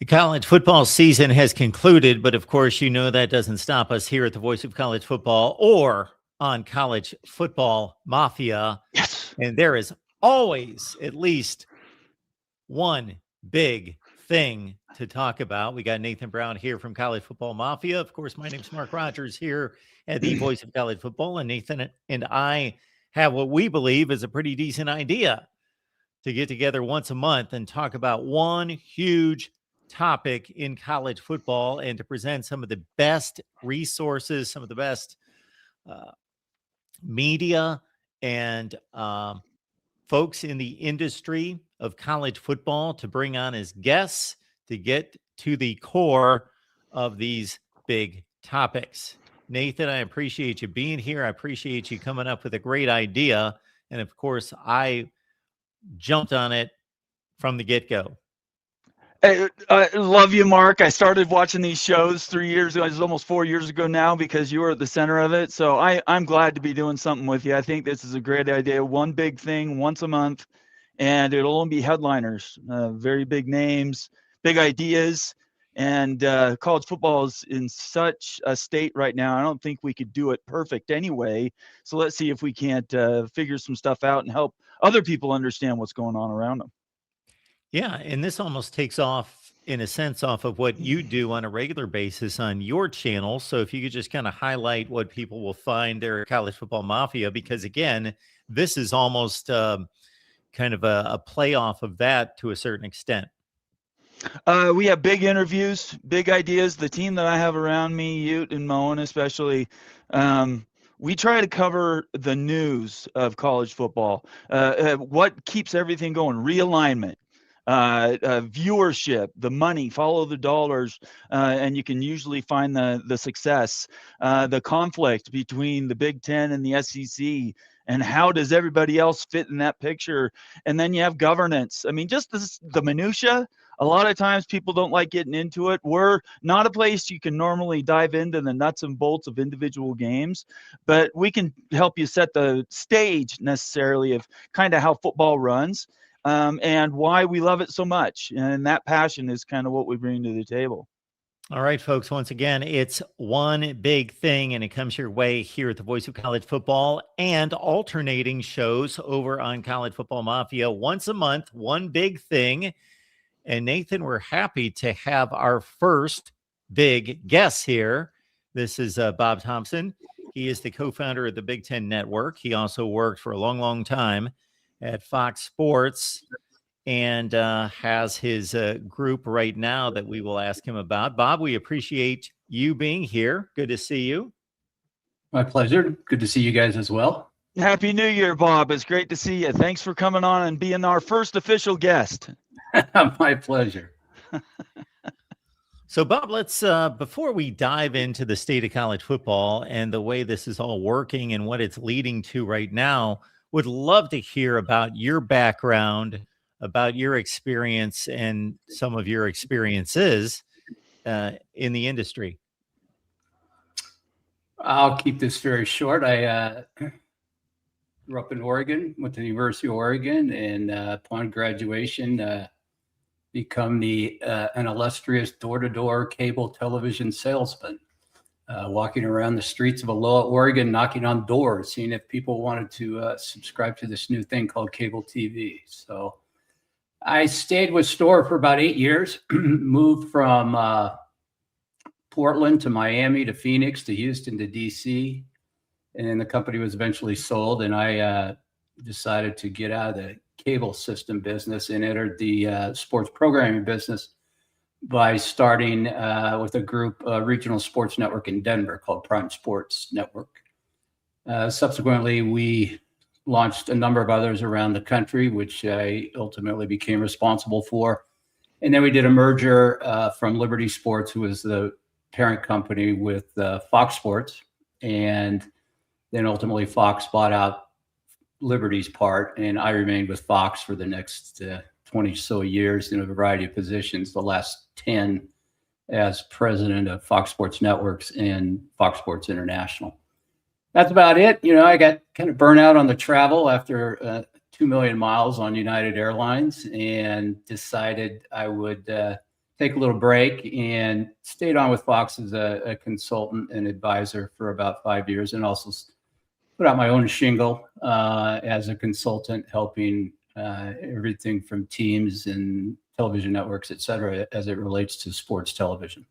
The college football season has concluded, but of course, you know that doesn't stop us here at the Voice of College Football or on College Football Mafia. Yes. And there is always at least one big thing to talk about. We got Nathan Brown here from College Football Mafia. Of course, my name's Mark Rogers here at the Voice of College Football. And Nathan and I have what we believe is a pretty decent idea to get together once a month and talk about one huge topic in college football and to present some of the best resources, some of the best media and folks in the industry of college football to bring on as guests to get to the core of these big topics. Nathan, I appreciate you being here. I appreciate you coming up with a great idea. And of course, I jumped on it from the get-go. I love you, Mark. I started watching these shows 3 years ago. It was almost 4 years ago now because you were at the center of it. So I'm glad to be doing something with you. I think this is a great idea. One big thing once a month, and it'll only be headliners, very big names, big ideas. And college football is in such a state right now. I don't think we could do it perfect anyway. So let's see if we can't figure some stuff out and help other people understand what's going on around them. Yeah, and this almost takes off, in a sense, off of what you do on a regular basis on your channel. So if you could just kind of highlight what people will find there at College Football Mafia, because again, this is almost kind of a playoff of that to a certain extent. We have big interviews, big ideas. The team that I have around me, Ute and Moen especially, we try to cover the news of college football, what keeps everything going, realignment, viewership, the money, follow the dollars, and you can usually find the success, the conflict between the Big Ten and the SEC, and how does everybody else fit in that picture? And then you have governance. I mean, just the minutia. A lot of times people don't like getting into it. We're not a place you can normally dive into the nuts and bolts of individual games, but we can help you set the stage necessarily of kind of how football runs. And why we love it so much. And that passion is kind of what we bring to the table. All right, folks, once again, it's one big thing, and it comes your way here at the Voice of College Football and alternating shows over on College Football Mafia once a month, one big thing. And Nathan, we're happy to have our first big guest here. This is Bob Thompson. He is the co-founder of the Big Ten Network. He also worked for a long, long time at Fox Sports and has his group right now that we will ask him about. Bob, we appreciate you being here. Good to see you. My pleasure. Good to see you guys as well. Happy New Year, Bob. It's great to see you. Thanks for coming on and being our first official guest. My pleasure. So, Bob, let's, before we dive into the state of college football and the way this is all working and what it's leading to right now, would love to hear about your background, about your experience and some of your experiences in the industry. I'll keep this very short. I grew up in Oregon, went to the University of Oregon, and upon graduation, become an illustrious door-to-door cable television salesman, walking around the streets of Aloha, Oregon, knocking on doors, seeing if people wanted to subscribe to this new thing called cable TV. So I stayed with Store for about 8 years, moved from Portland to Miami to Phoenix to Houston to DC. And the company was eventually sold, and I decided to get out of the cable system business and entered the sports programming business by starting with a group, regional sports network in Denver called Prime Sports Network. Subsequently, we launched a number of others around the country, which I ultimately became responsible for. And then we did a merger from Liberty Sports, who was the parent company, with Fox Sports. And then ultimately Fox bought out Liberty's part, and I remained with Fox for the next 20 so years in a variety of positions, the last 10 as president of Fox Sports Networks and Fox Sports International. That's about it. You know, I got kind of burnt out on the travel after 2 million miles on United Airlines, and decided I would take a little break and stayed on with Fox as a consultant and advisor for about 5 years, and also put out my own shingle as a consultant, helping everything from teams and television networks, et cetera, as it relates to sports television.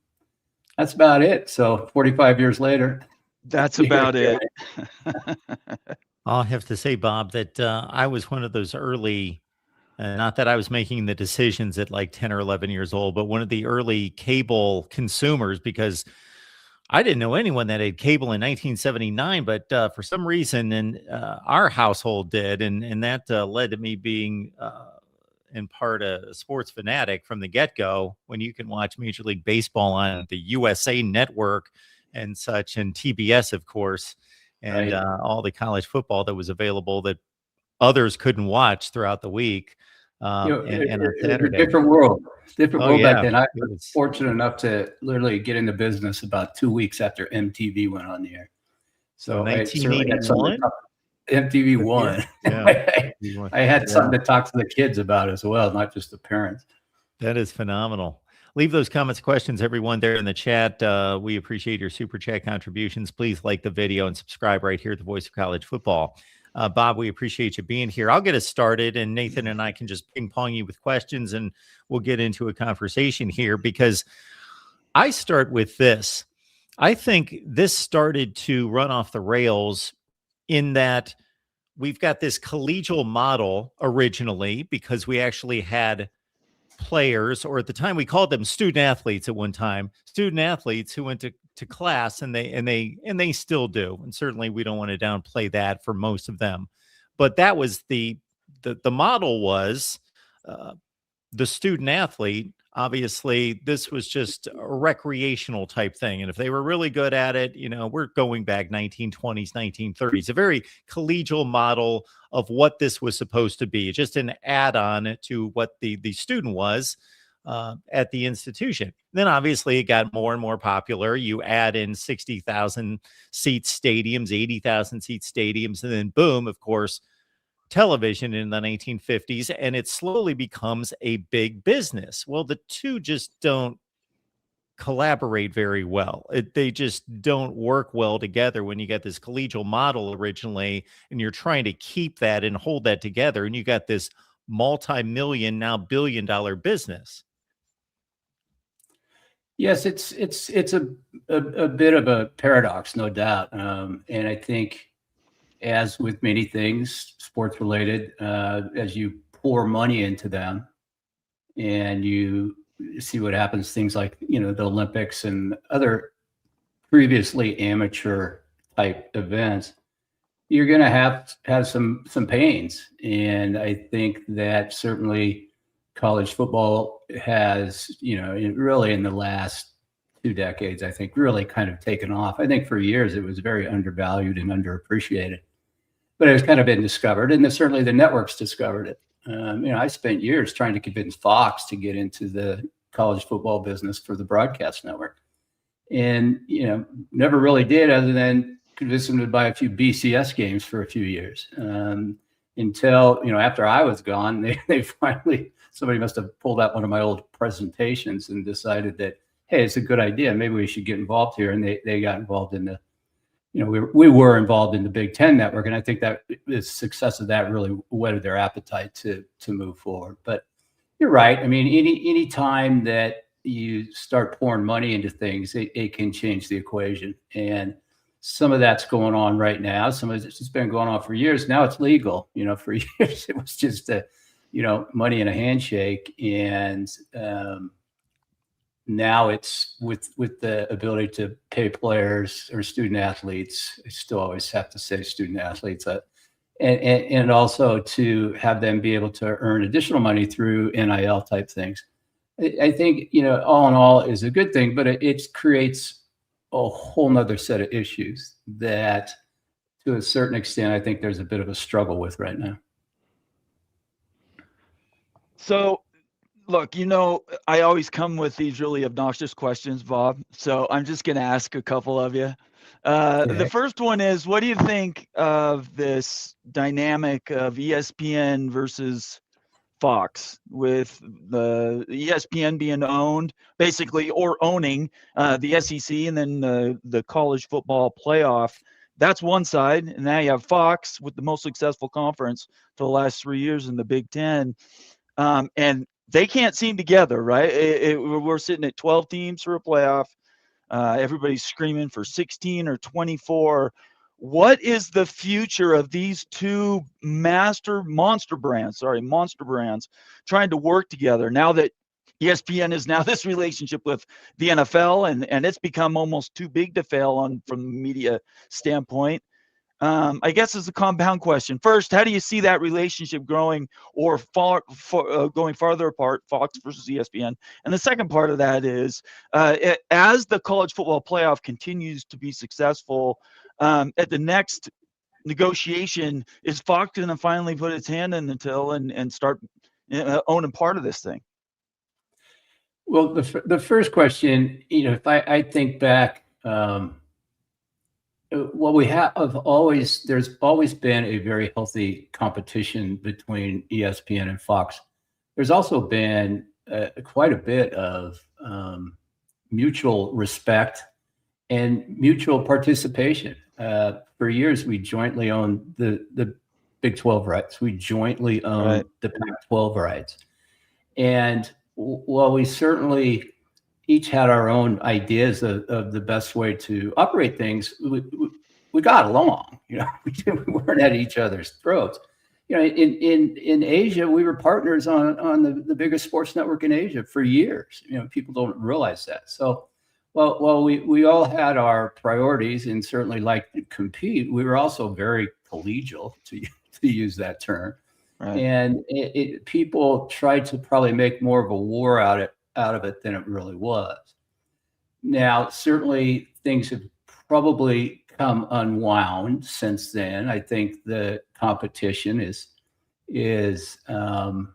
That's about it. So 45 years later. That's about it. I'll have to say, Bob, that I was one of those early, not that I was making the decisions at like 10 or 11 years old, but one of the early cable consumers, because I didn't know anyone that had cable in 1979, but for some reason, and our household did, and that led to me being in part a sports fanatic from the get-go. When you can watch Major League Baseball on the USA Network and such, and TBS, of course, and Right. all the college football that was available that others couldn't watch throughout the week, and on It was a Saturday. different world Oh back yeah, then. I it was was. fortunate enough to literally get into business about 2 weeks after MTV went on the air. So So I certainly had something to 1981. talk. MTV One. Yeah, I had yeah. something to talk to the kids about as well, not just the parents. That is phenomenal. Leave those comments, questions, everyone there in the chat. We appreciate your super chat contributions. Please like the video and subscribe right here at the Voice of College Football. Bob, we appreciate you being here. I'll get us started, and Nathan and I can just ping pong you with questions, and we'll get into a conversation here, because I start with this. I think this started to run off the rails in that we've got this collegial model originally, because we actually had players, or at the time we called them student athletes at one time, student athletes who went to class, and they still do. And certainly we don't want to downplay that for most of them. But that was the model was the student athlete. Obviously, this was just a recreational type thing. And if they were really good at it, we're going back 1920s, 1930s, a very collegial model of what this was supposed to be, just an add-on to what the student was at the institution. Then obviously it got more and more popular. You add in 60,000 seat stadiums, 80,000 seat stadiums, and then boom, of course, television in the 1950s, and it slowly becomes a big business. Well, the two just don't collaborate very well. They just don't work well together when you get this collegial model originally, and you're trying to keep that and hold that together, and you got this multi-million, now billion-dollar business. Yes, it's a bit of a paradox, no doubt. And I think, as with many things sports related, as you pour money into them and you see what happens, things like, the Olympics and other previously amateur type events, you're going to have some pains. And I think that certainly college football has, really in the last 2 decades, I think really kind of taken off. I think for years it was very undervalued and underappreciated, but it's kind of been discovered, and certainly the networks discovered it. I spent years trying to convince Fox to get into the college football business for the broadcast network, and never really did, other than convince them to buy a few BCS games for a few years, until after I was gone, they finally, somebody must have pulled out one of my old presentations and decided that, hey, it's a good idea, maybe we should get involved here, and they got involved in the we were involved in the Big Ten network, and I think that the success of that really whetted their appetite to move forward. But you're right. I mean, any time that you start pouring money into things, it can change the equation. And some of that's going on right now. Some of it's been going on for years. Now it's legal. For years it was just money in a handshake, and now it's with the ability to pay players or student athletes. I still always have to say student athletes, and also to have them be able to earn additional money through NIL type things. I think, all in all is a good thing, but it creates a whole nother set of issues that, to a certain extent, I think there's a bit of a struggle with right now. So, look, I always come with these really obnoxious questions, Bob. So I'm just going to ask a couple of you. The first one is, what do you think of this dynamic of ESPN versus Fox, with the ESPN being owned basically, or owning the SEC, and then the college football playoff. That's one side, and now you have Fox with the most successful conference for the last 3 years in the Big Ten, and they can't seem together, right? We're sitting at 12 teams for a playoff. Everybody's screaming for 16 or 24. What is the future of these two monster brands trying to work together now that ESPN is now this relationship with the NFL, and it's become almost too big to fail on from the media standpoint? I guess it's a compound question. First, how do you see that relationship growing or going farther apart, Fox versus ESPN? And the second part of that is, as the college football playoff continues to be successful, at the next negotiation, is Fox going to finally put its hand in the till and start owning part of this thing? Well, the first question, if I think back, what we have there's always been a very healthy competition between ESPN and Fox. There's also been quite a bit of mutual respect and mutual participation. For years, we jointly owned the Big 12 rights. We jointly owned the Pac-12 rights. And while we certainly each had our own ideas of the best way to operate things, we got along. We weren't at each other's throats. In Asia, we were partners on the biggest sports network in Asia for years. People don't realize that. So, while we all had our priorities and certainly liked to compete, we were also very collegial, to use that term. Right. And people tried to probably make more of a war out of it than it really was. Now, certainly things have probably come unwound since then. I think the competition is good,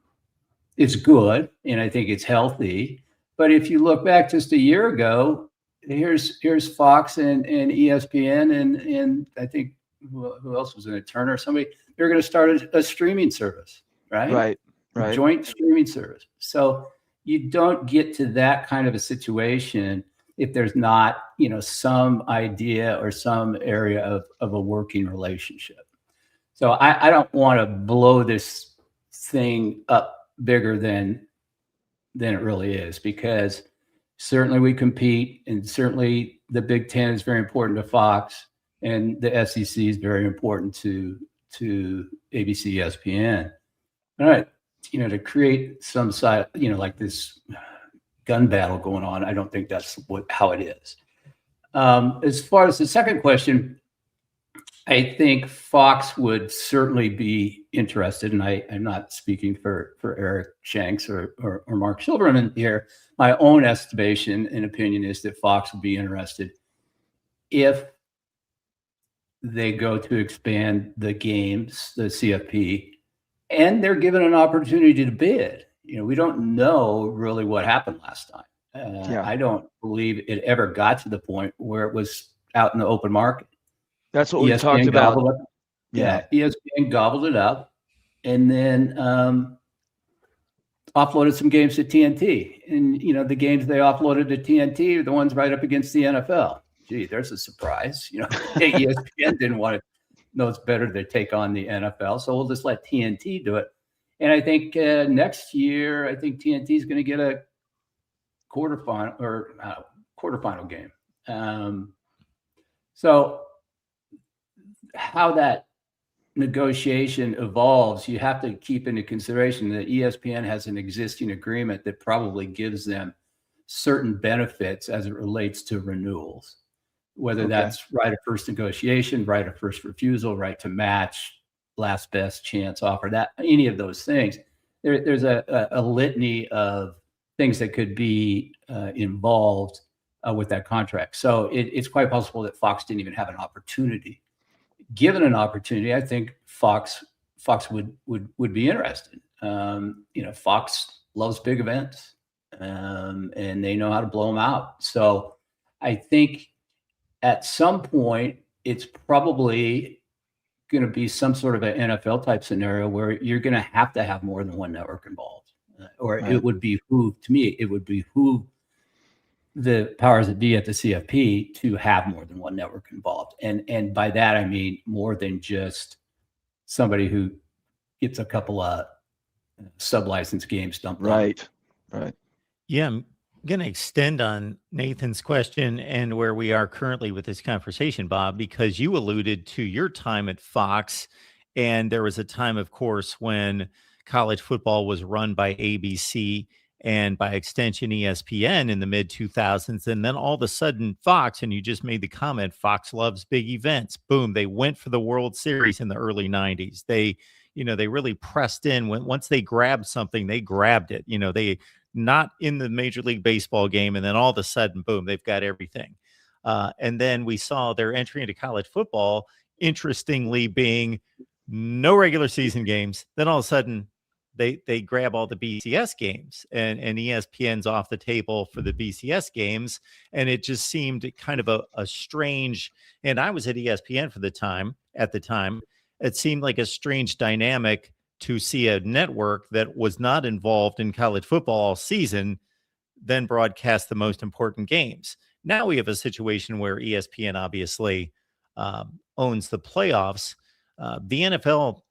and I think it's healthy. But if you look back just a year ago, here's Fox and ESPN and I think who else was in it? Turner, somebody. They're going to start a streaming service, right? Right. Joint streaming service. So you don't get to that kind of a situation if there's not, some idea or some area of a working relationship. So I don't want to blow this thing up bigger than it really is, because certainly we compete, and certainly the Big Ten is very important to Fox, and the SEC is very important to ABC, ESPN. All right, to create some side, like this gun battle going on, I don't think that's how it is. As far as the second question, I think Fox would certainly be interested, and I'm not speaking for Eric Shanks or Mark Silverman here. My own estimation and opinion is that Fox would be interested if they go to expand the games, the CFP, and they're given an opportunity to bid. We don't know really what happened last time. I don't believe it ever got to the point where it was out in the open market. That's what we talked about. ESPN gobbled it up, and then offloaded some games to TNT. And, the games they offloaded to TNT are the ones right up against the NFL. Gee, there's a surprise. ESPN didn't want to know it's better to take on the NFL, so we'll just let TNT do it. And I think next year, I think TNT is going to get a quarterfinal game. So how that negotiation evolves, you have to keep into consideration that ESPN has an existing agreement that probably gives them certain benefits as it relates to renewals, whether that's right of first negotiation, right of first refusal, right to match, last best chance offer, that any of those things. There's a litany of things that could be involved with that contract. So it's quite possible that Fox didn't even have an opportunity. Given an opportunity, I think Fox would be interested. Fox loves big events, and they know how to blow them out. So I think at some point it's probably going to be some sort of an NFL type scenario where you're going to have more than one network involved, or Right. it would behoove, to me, it would behoove the powers that be at the CFP to have more than one network involved. And by that, I mean more than just somebody who gets a couple of sub-license games dumped on. Right. Right. Yeah, I'm going to extend on Nathan's question and where we are currently with this conversation, Bob, because you alluded to your time at Fox. And there was a time, of course, when college football was run by ABC and by extension ESPN in the mid 2000s. And then all of a sudden, Fox, and you just made the comment, Fox loves big events. Boom, they went for the World Series in the early 90s. They really pressed in. Once they grabbed something, they grabbed it. They not in the Major League Baseball game, and then all of a sudden, boom, they've got everything. And then we saw their entry into college football, interestingly, being no regular season games. Then all of a sudden, they grab all the BCS games, and ESPN's off the table for the BCS games. And it just seemed kind of a strange, and I was at ESPN at the time, it seemed like a strange dynamic to see a network that was not involved in college football all season then broadcast the most important games. Now we have a situation where ESPN obviously owns the playoffs. The NFL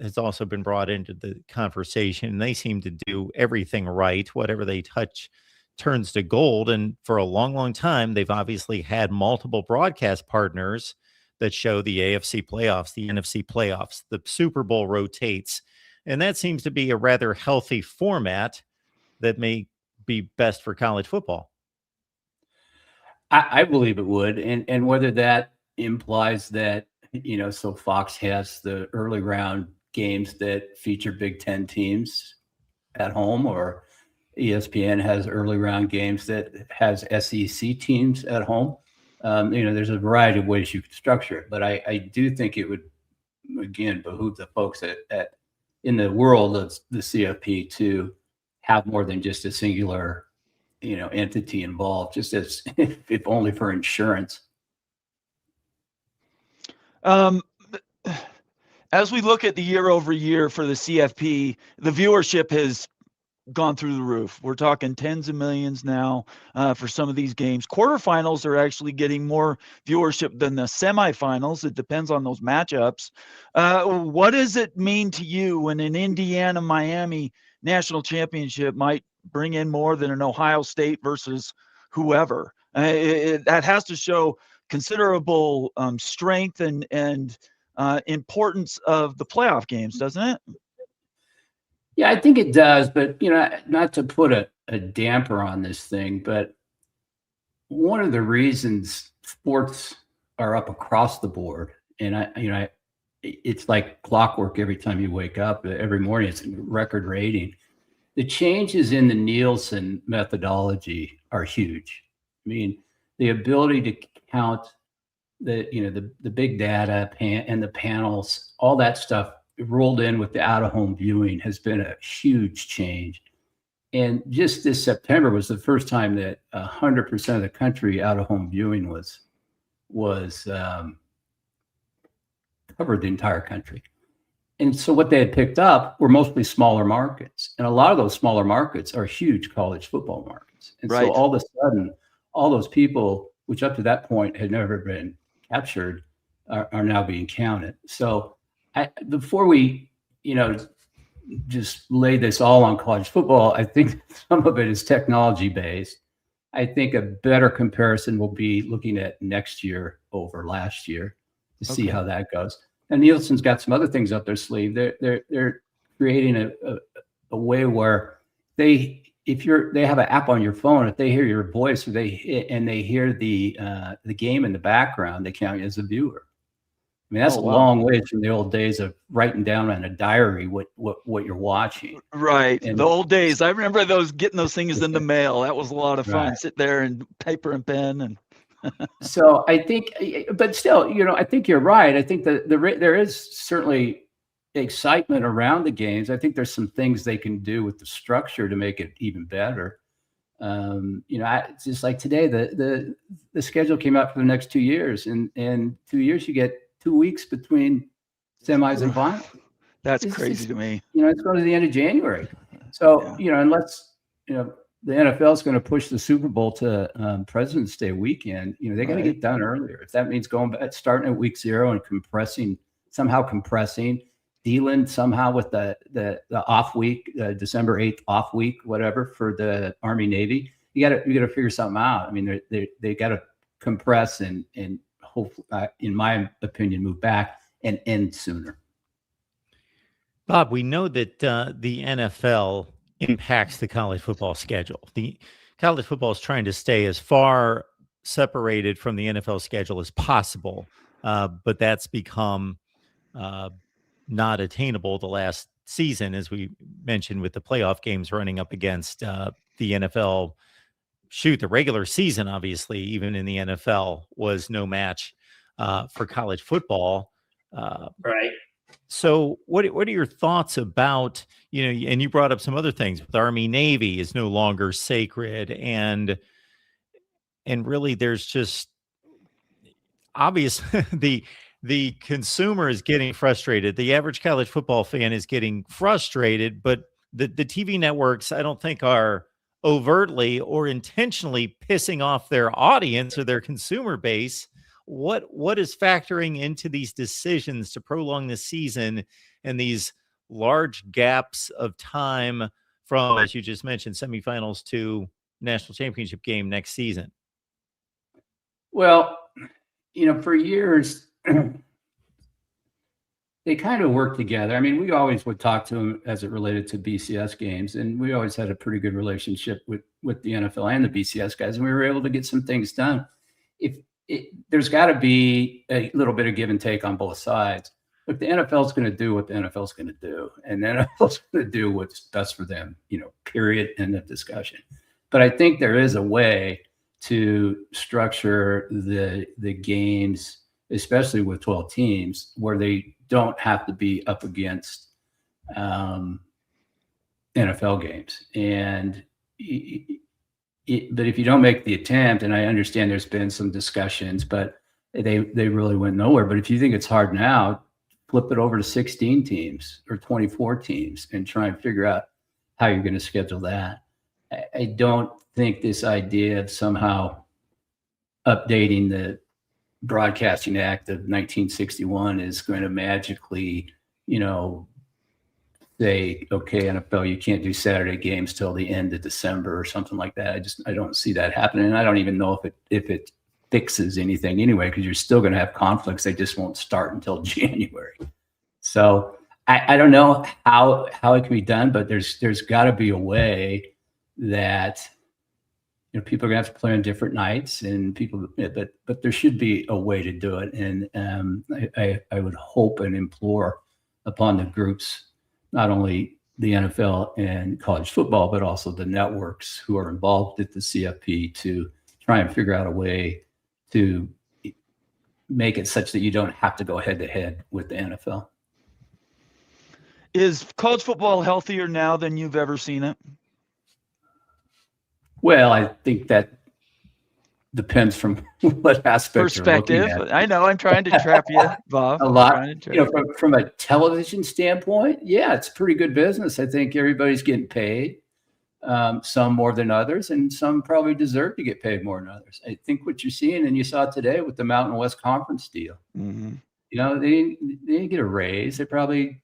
has also been brought into the conversation. They seem to do everything right. Whatever they touch turns to gold. And for a long, long time, they've obviously had multiple broadcast partners that show the AFC playoffs, the NFC playoffs, the Super Bowl rotates. And that seems to be a rather healthy format that may be best for college football. I believe it would. And whether that implies that, so Fox has the early round games that feature Big Ten teams at home, or ESPN has early round games that has SEC teams at home. There's a variety of ways you could structure it, but I do think it would, again, behoove the folks in the world of the CFP to have more than just a singular, entity involved, just as if only for insurance. As we look at the year over year for the CFP, the viewership has gone through the roof. We're talking tens of millions now for some of these games. Quarterfinals are actually getting more viewership than the semifinals. It depends on those matchups. What does it mean to you when an Indiana-Miami national championship might bring in more than an Ohio State versus whoever? That has to show considerable strength and importance of the playoff games, doesn't it? Yeah, I think it does, but not to put a damper on this thing, but one of the reasons sports are up across the board, and it's like clockwork every time you wake up, every morning it's a record rating. The changes in the Nielsen methodology are huge. I mean, the ability to count the big data and the panels, all that stuff rolled in with the out-of-home viewing has been a huge change. And just this September was the first time that 100% of the country out-of-home viewing was covered the entire country. And so what they had picked up were mostly smaller markets. And a lot of those smaller markets are huge college football markets. And Right. So all of a sudden, all those people, which up to that point had never been captured, are now being counted. So before we, just lay this all on college football, I think some of it is technology based. I think a better comparison will be looking at next year over last year to see how that goes. And Nielsen's got some other things up their sleeve. They're creating a way where they have an app on your phone. If they hear your voice or they hear the game in the background, they count you as a viewer. I mean, that's a long way from the old days of writing down in a diary what you're watching. Right. And the old days. I remember getting those things in the mail. That was a lot of fun. Right. Sit there and paper and pen and. So I think, but still, I think you're right. I think that there is certainly excitement around the games. I think there's some things they can do with the structure to make it even better. It's just like today, the schedule came out for the next 2 years, and 2 years you get 2 weeks between semis and finals. That's crazy to me. It's going to the end of January. So, unless, the NFL is going to push the Super Bowl to President's Day weekend, they got to get done earlier. If that means starting at week 0 and somehow compressing, dealing somehow with the off week, December 8th off week, whatever, for the Army Navy, you got to figure something out. I mean, they got to compress and hopefully, in my opinion, move back and end sooner. Bob, we know that the NFL impacts the college football schedule. The college football is trying to stay as far separated from the NFL schedule as possible, but that's become not attainable the last season, as we mentioned, with the playoff games running up against the NFL. The regular season, obviously, even in the NFL, was no match for college football. Right. So what are your thoughts about, and you brought up some other things with Army Navy is no longer sacred, and really there's just obvious the consumer is getting frustrated. The average college football fan is getting frustrated, but the TV networks, I don't think, are overtly or intentionally pissing off their audience or their consumer base. What is factoring into these decisions to prolong the season and these large gaps of time from, as you just mentioned, semifinals to national championship game next season? Well, for years, they kind of worked together. I mean, we always would talk to them as it related to BCS games, and we always had a pretty good relationship with the NFL and the BCS guys, and we were able to get some things done. There's got to be a little bit of give and take on both sides. Look, the NFL is going to do what the NFL is going to do, and the NFL is going to do what's best for them, period, end of discussion. But I think there is a way to structure the games, especially with 12 teams, where they don't have to be up against NFL games. And but if you don't make the attempt, and I understand there's been some discussions, but they really went nowhere. But if you think it's hard now, flip it over to 16 teams or 24 teams and try and figure out how you're going to schedule that. I don't think this idea of somehow updating the Broadcasting Act of 1961 is going to magically, say, okay, NFL, you can't do Saturday games till the end of December or something like that. I don't see that happening. And I don't even know if it fixes anything anyway, because you're still going to have conflicts. They just won't start until January. So I don't know how it can be done, but there's got to be a way that people are going to have to play on different nights, and but there should be a way to do it. And I would hope and implore upon the groups, not only the NFL and college football, but also the networks who are involved at the CFP, to try and figure out a way to make it such that you don't have to go head to head with the NFL. Is college football healthier now than you've ever seen it? Well, I think that depends from what aspect perspective. You're looking at. I know I'm trying to trap you, Bob. A lot. From a television standpoint, yeah, it's pretty good business. I think everybody's getting paid, some more than others, and some probably deserve to get paid more than others. I think what you're seeing, and you saw today with the Mountain West Conference deal, mm-hmm. They didn't get a raise. They probably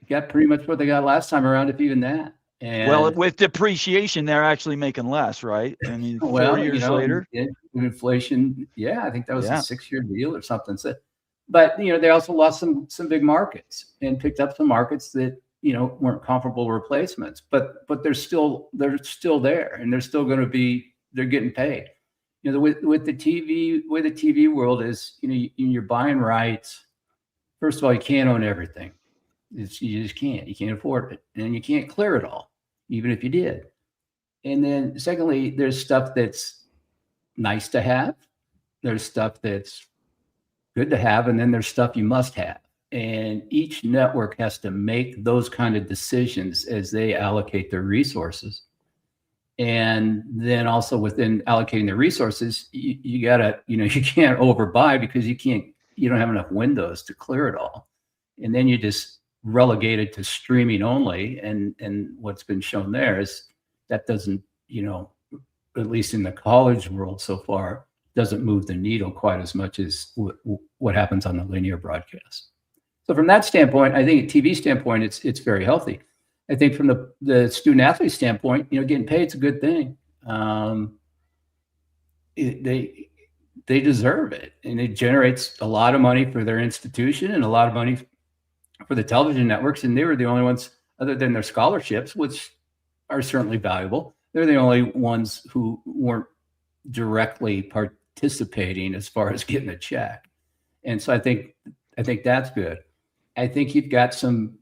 got pretty much what they got last time around, if even that. And, well, with depreciation, they're actually making less, right? I mean, 4 years later, inflation. Yeah, I think that was a 6-year deal or something. So, but they also lost some big markets and picked up some markets that weren't comparable replacements. But they're still there, and they're still going to be. They're getting paid. With the TV, where the TV world is, you're buying rights. First of all, you can't own everything. You just can't. You can't afford it, and you can't clear it all, even if you did. And then, secondly, there's stuff that's nice to have. There's stuff that's good to have, and then there's stuff you must have. And each network has to make those kind of decisions as they allocate their resources. And then also within allocating the resources, you gotta, you can't overbuy, because you don't have enough windows to clear it all. and then you just relegate it to streaming only. And what's been shown there is that doesn't, at least in the college world so far, doesn't move the needle quite as much as what happens on the linear broadcast. So from that standpoint, I think TV standpoint, it's very healthy. I think from the student athlete standpoint, getting paid is a good thing. They deserve it, and it generates a lot of money for their institution and a lot of money for the television networks. And they were the only ones, other than their scholarships, which are certainly valuable, they're the only ones who weren't directly participating as far as getting a check. And so I think that's good. I think you've got some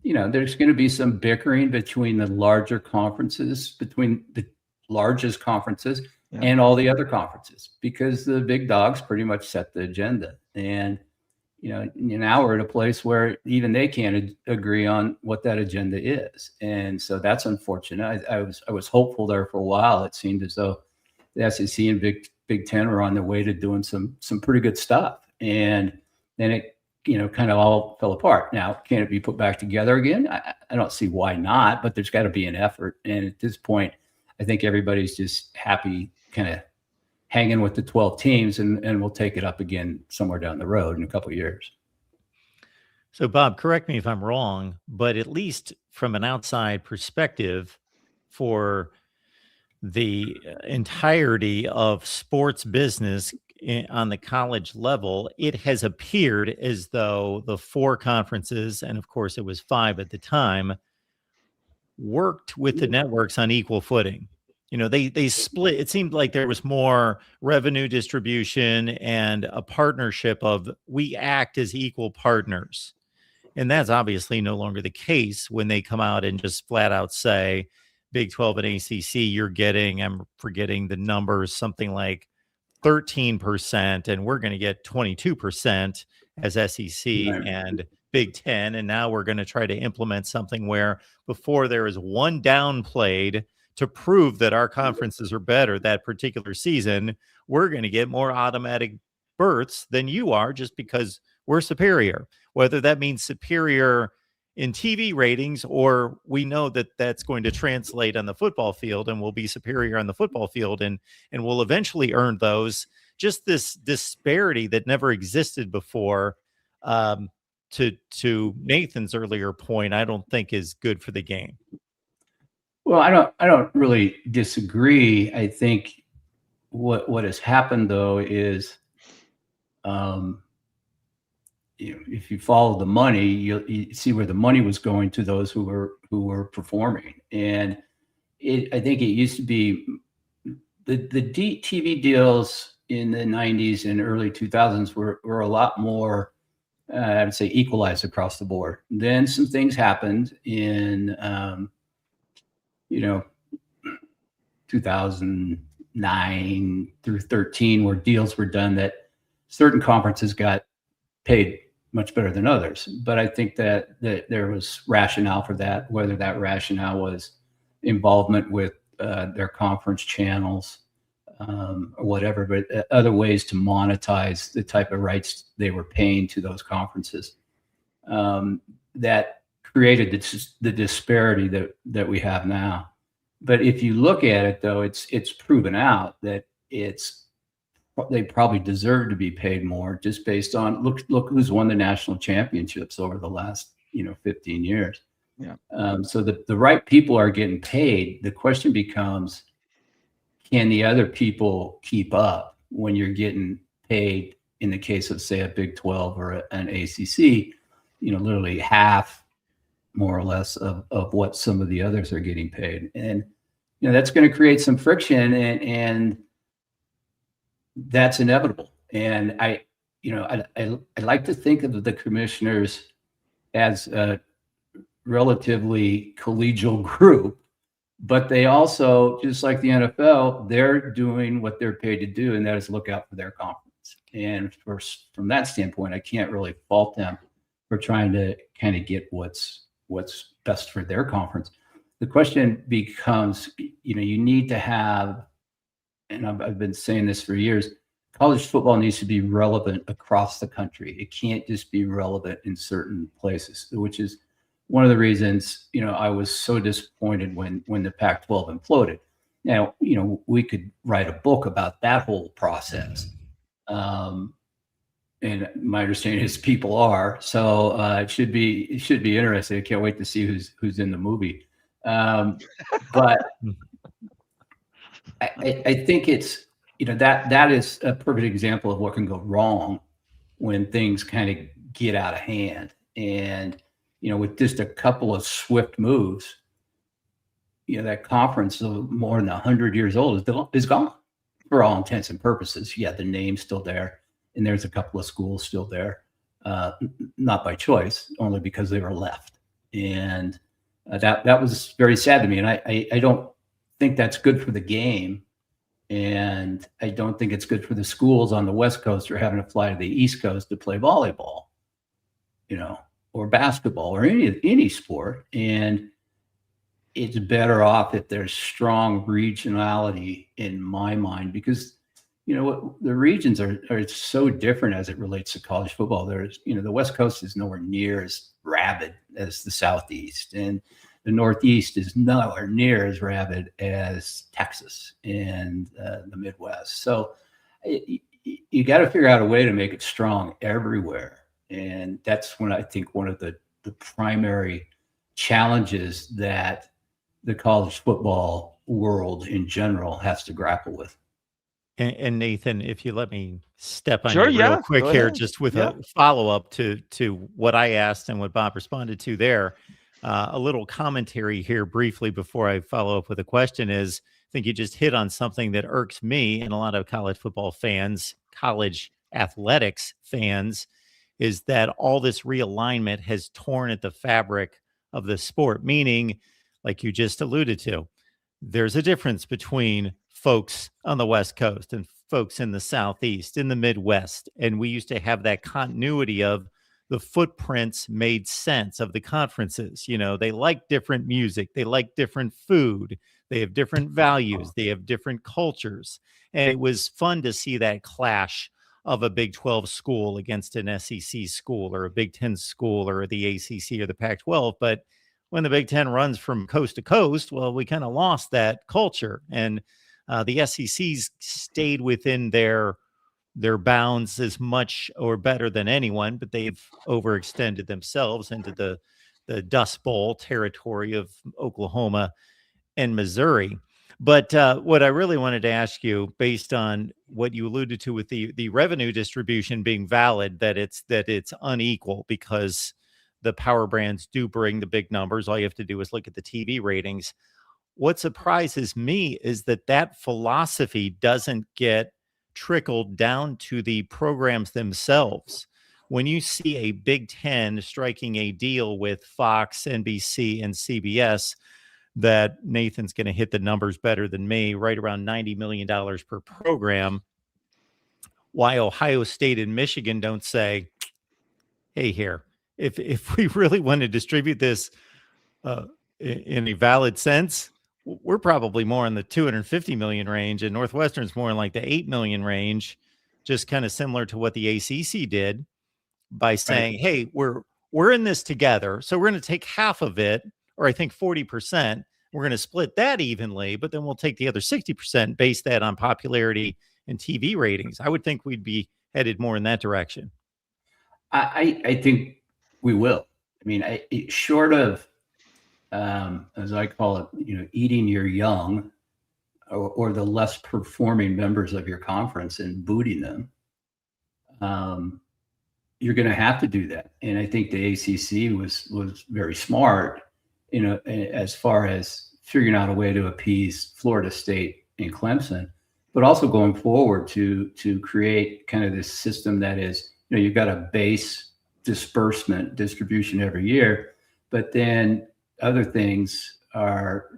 there's going to be some bickering between the larger conferences, between the largest conferences and all the other conferences, because the big dogs pretty much set the agenda. And, now we're at a place where even they can't agree on what that agenda is. And so that's unfortunate. I was hopeful there for a while. It seemed as though the SEC and Big Ten were on their way to doing some pretty good stuff. And then it, kind of all fell apart. Now, can it be put back together again? I don't see why not, but there's got to be an effort. And at this point, I think everybody's just happy kind of hanging with the 12 teams, and we'll take it up again somewhere down the road in a couple of years. So, Bob, correct me if I'm wrong, but at least from an outside perspective, for the entirety of sports business on the college level, it has appeared as though the 4 conferences, and of course it was 5 at the time, worked with the networks on equal footing. They split. It seemed like there was more revenue distribution and a partnership of, we act as equal partners. And that's obviously no longer the case when they come out and just flat out say, Big 12 and ACC, you're getting, I'm forgetting the numbers, something like 13%, and we're going to get 22% as SEC and Big 10. And now we're going to try to implement something where before there is one downplayed to prove that our conferences are better that particular season, we're going to get more automatic berths than you are just because we're superior. Whether that means superior in TV ratings, or we know that that's going to translate on the football field and we'll be superior on the football field and we'll eventually earn those. Just this disparity that never existed before, to Nathan's earlier point, I don't think is good for the game. Well, I don't really disagree. I think what has happened though is, if you follow the money, you see where the money was going to those who were performing. And I think it used to be the TV deals in the 90s and early 2000s were a lot more, I would say, equalized across the board. Then some things happened in 2009 through 13, where deals were done that certain conferences got paid much better than others. But I think that there was rationale for that, whether that rationale was involvement with their conference channels or whatever, but other ways to monetize the type of rights they were paying to those conferences, that created the disparity that we have now. But if you look at it, though, it's proven out that they probably deserve to be paid more, just based on look who's won the national championships over the last 15 years. Yeah. So the right people are getting paid. The question becomes, can the other people keep up when you're getting paid, in the case of, say, a Big 12 or an ACC, literally half, more or less, of what some of the others are getting paid. And that's going to create some friction, and that's inevitable. And I like to think of the commissioners as a relatively collegial group, but they also, just like the NFL, they're doing what they're paid to do, and that is look out for their conference. And from that standpoint, I can't really fault them for trying to kind of get what's best for their conference. The question becomes, you need to have, and I've been saying this for years, college football needs to be relevant across the country. It can't just be relevant in certain places, which is one of the reasons, I was so disappointed when the Pac-12 imploded. Now, we could write a book about that whole process. And my understanding is people are, so it should be interesting. I can't wait to see who's in the movie. But I think it's, that is a perfect example of what can go wrong when things kind of get out of hand. And, with just a couple of swift moves, that conference of more than 100 years old is gone for all intents and purposes. Yeah, the name's still there, and there's a couple of schools still there, not by choice, only because they were left. And that was very sad to me. And I don't think that's good for the game. And I don't think it's good for the schools on the West Coast who are having to fly to the East Coast to play volleyball, or basketball or any sport. And it's better off if there's strong regionality in my mind, because, the regions are so different as it relates to college football. There's, the West Coast is nowhere near as rabid as the Southeast, and the Northeast is nowhere near as rabid as Texas and the Midwest. So you got to figure out a way to make it strong everywhere. And that's when I think one of the primary challenges that the college football world in general has to grapple with. And Nathan, if you let me step on Sure, you real quick go here, ahead. just with a follow-up to what I asked and what Bob responded to there. A little commentary here briefly before I follow up with a question is, I think you just hit on something that irks me and a lot of college football fans, college athletics fans, is that all this realignment has torn at the fabric of the sport, meaning, like you just alluded to, there's a difference between folks on the West Coast and folks in the Southeast, in the Midwest. And we used to have that continuity of the footprints made sense of the conferences. They like different music, they like different food, they have different values, they have different cultures. And it was fun to see that clash of a Big 12 school against an SEC school or a Big 10 school or the ACC or the Pac-12. But when the Big 10 runs from coast to coast, well, we kind of lost that culture. And the SEC's stayed within their bounds as much or better than anyone, but they've overextended themselves into the Dust Bowl territory of Oklahoma and Missouri. But what I really wanted to ask you, based on what you alluded to with the revenue distribution being valid, that it's unequal because the power brands do bring the big numbers. All you have to do is look at the TV ratings. What surprises me is that philosophy doesn't get trickled down to the programs themselves. When you see a Big Ten striking a deal with Fox, NBC, and CBS, that Nathan's going to hit the numbers better than me, right around $90 million per program, why Ohio State and Michigan don't say, hey, here, if we really want to distribute this in a valid sense, we're probably more in the 250 million range, and Northwestern's more in like the 8 million range, just kind of similar to what the ACC did by saying, right, hey, we're in this together. So we're going to take half of it, or I think 40%. We're going to split that evenly, but then we'll take the other 60%, base that on popularity and TV ratings. I would think we'd be headed more in that direction. I think we will. I mean, short of, as I call it, eating your young or the less performing members of your conference and booting them, you're going to have to do that. And I think the ACC was very smart, as far as figuring out a way to appease Florida State and Clemson, but also going forward to create kind of this system that is, you've got a base distribution every year, but then other things are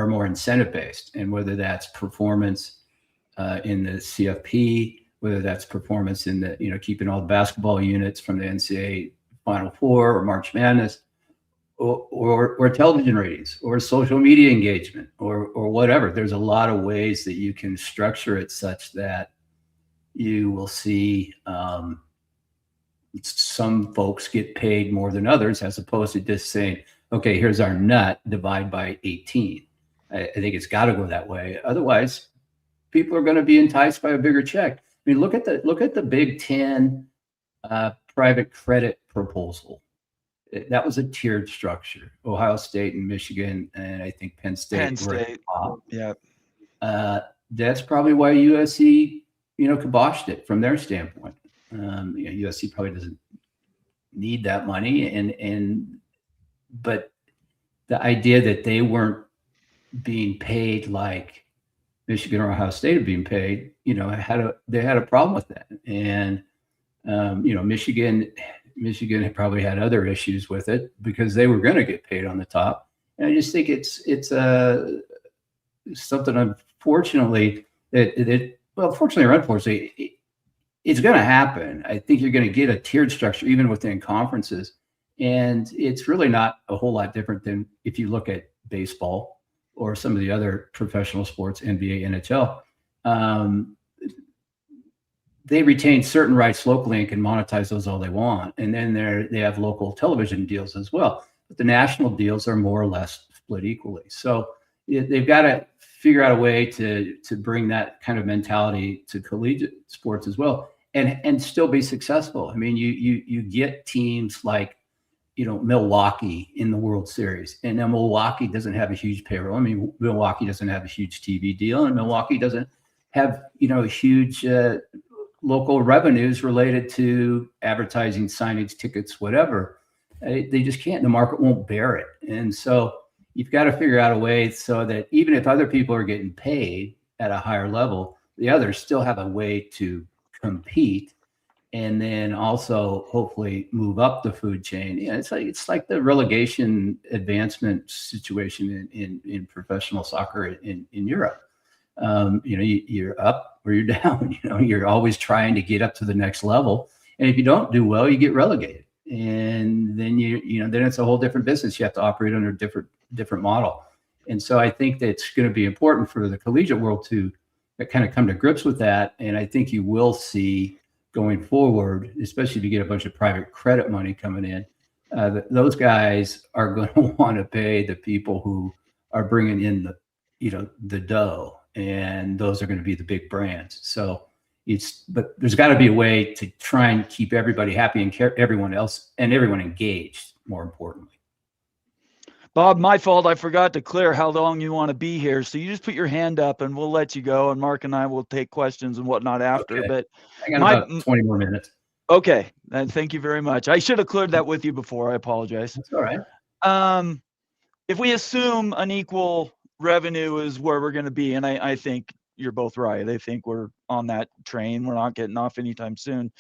more incentive based, and whether that's performance in the CFP, whether that's performance in the keeping all the basketball units from the NCAA Final Four or March Madness, or television ratings, or social media engagement, or whatever. There's a lot of ways that you can structure it such that you will see some folks get paid more than others, as opposed to just saying, okay, here's our nut, divide by 18. I think it's got to go that way. Otherwise, people are going to be enticed by a bigger check. I mean, look at the Big Ten private credit proposal. That was a tiered structure. Ohio State and Michigan, and I think Penn State. Penn State. Yeah. That's probably why USC, kiboshed it from their standpoint. USC probably doesn't need that money, but the idea that they weren't being paid like Michigan or Ohio State are being paid, they had a problem with that. And Michigan had probably had other issues with it because they were going to get paid on the top. And I just think it's something, unfortunately, fortunately or unfortunately, it's going to happen. I think you're going to get a tiered structure even within conferences. And it's really not a whole lot different than if you look at baseball or some of the other professional sports, NBA, NHL. They retain certain rights locally and can monetize those all they want. And then they have local television deals as well. But the national deals are more or less split equally. So they've got to figure out a way to bring that kind of mentality to collegiate sports as well, and still be successful. I mean, you get teams like, Milwaukee in the World Series, and then Milwaukee doesn't have a huge payroll. I mean, Milwaukee doesn't have a huge TV deal, and Milwaukee doesn't have, huge local revenues related to advertising, signage, tickets, whatever. They just can't. The market won't bear it. And so you've got to figure out a way so that even if other people are getting paid at a higher level, the others still have a way to compete, and then also hopefully move up the food chain. It's like the relegation advancement situation in professional soccer in Europe. You're up or you're down. You're always trying to get up to the next level, and if you don't do well, you get relegated, and then then it's a whole different business. You have to operate under a different model. And so I think that's going to be important for the collegiate world to kind of come to grips with that. And I think you will see going forward, especially if you get a bunch of private credit money coming in, those guys are going to want to pay the people who are bringing in the dough, and those are going to be the big brands. So but there's got to be a way to try and keep everybody happy and everyone engaged, more importantly. Bob, my fault. I forgot to clear how long you want to be here. So you just put your hand up and we'll let you go. And Mark and I will take questions and whatnot after. Okay. But I got about 20 more minutes. Okay. Thank you very much. I should have cleared that with you before. I apologize. That's all right. If we assume unequal revenue is where we're going to be, and I think you're both right. I think we're on that train. We're not getting off anytime soon.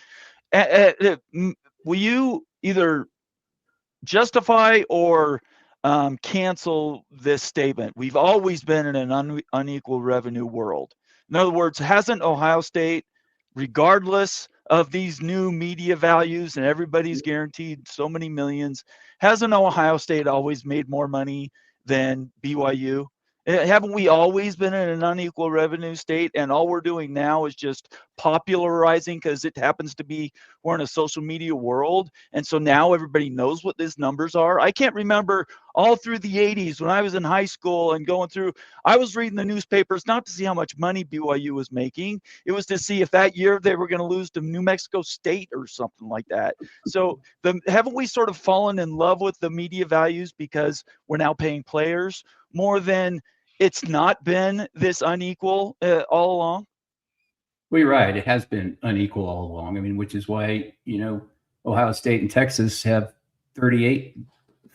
Will you either justify or cancel this statement? We've always been in an unequal revenue world. In other words, hasn't Ohio State, regardless of these new media values and everybody's guaranteed so many millions, hasn't Ohio State always made more money than BYU? Haven't we always been in an unequal revenue state? And all we're doing now is just popularizing because it happens to be we're in a social media world. And so now everybody knows what these numbers are. I can't remember all through the 80s when I was in high school and going through, I was reading the newspapers not to see how much money BYU was making. It was to see if that year they were going to lose to New Mexico State or something like that. So haven't we sort of fallen in love with the media values because we're now paying players more than it's not been this unequal all along? Well, you're right. It has been unequal all along. I mean, which is why, Ohio State and Texas have 38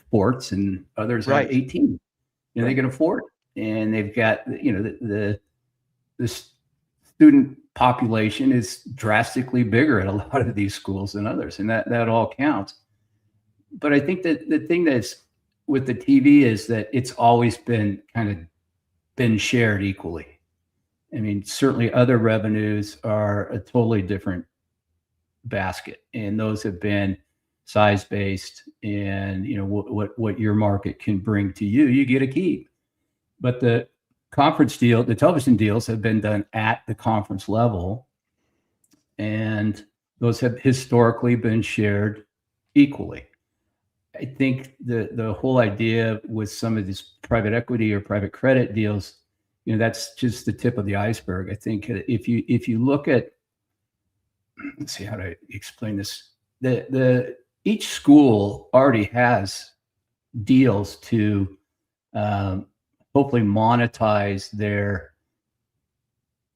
sports and others have 18. They can afford it. And they've got, the student population is drastically bigger at a lot of these schools than others. And that all counts. But I think that the thing that's with the TV is that it's always been been shared equally. I mean, certainly other revenues are a totally different basket, and those have been size-based, and what your market can bring to you get a keep. But the conference deal, the television deals have been done at the conference level, and those have historically been shared equally. I think the whole idea with some of these private equity or private credit deals, that's just the tip of the iceberg. I think if you look at, let's see how to explain this. Each school already has deals to hopefully monetize their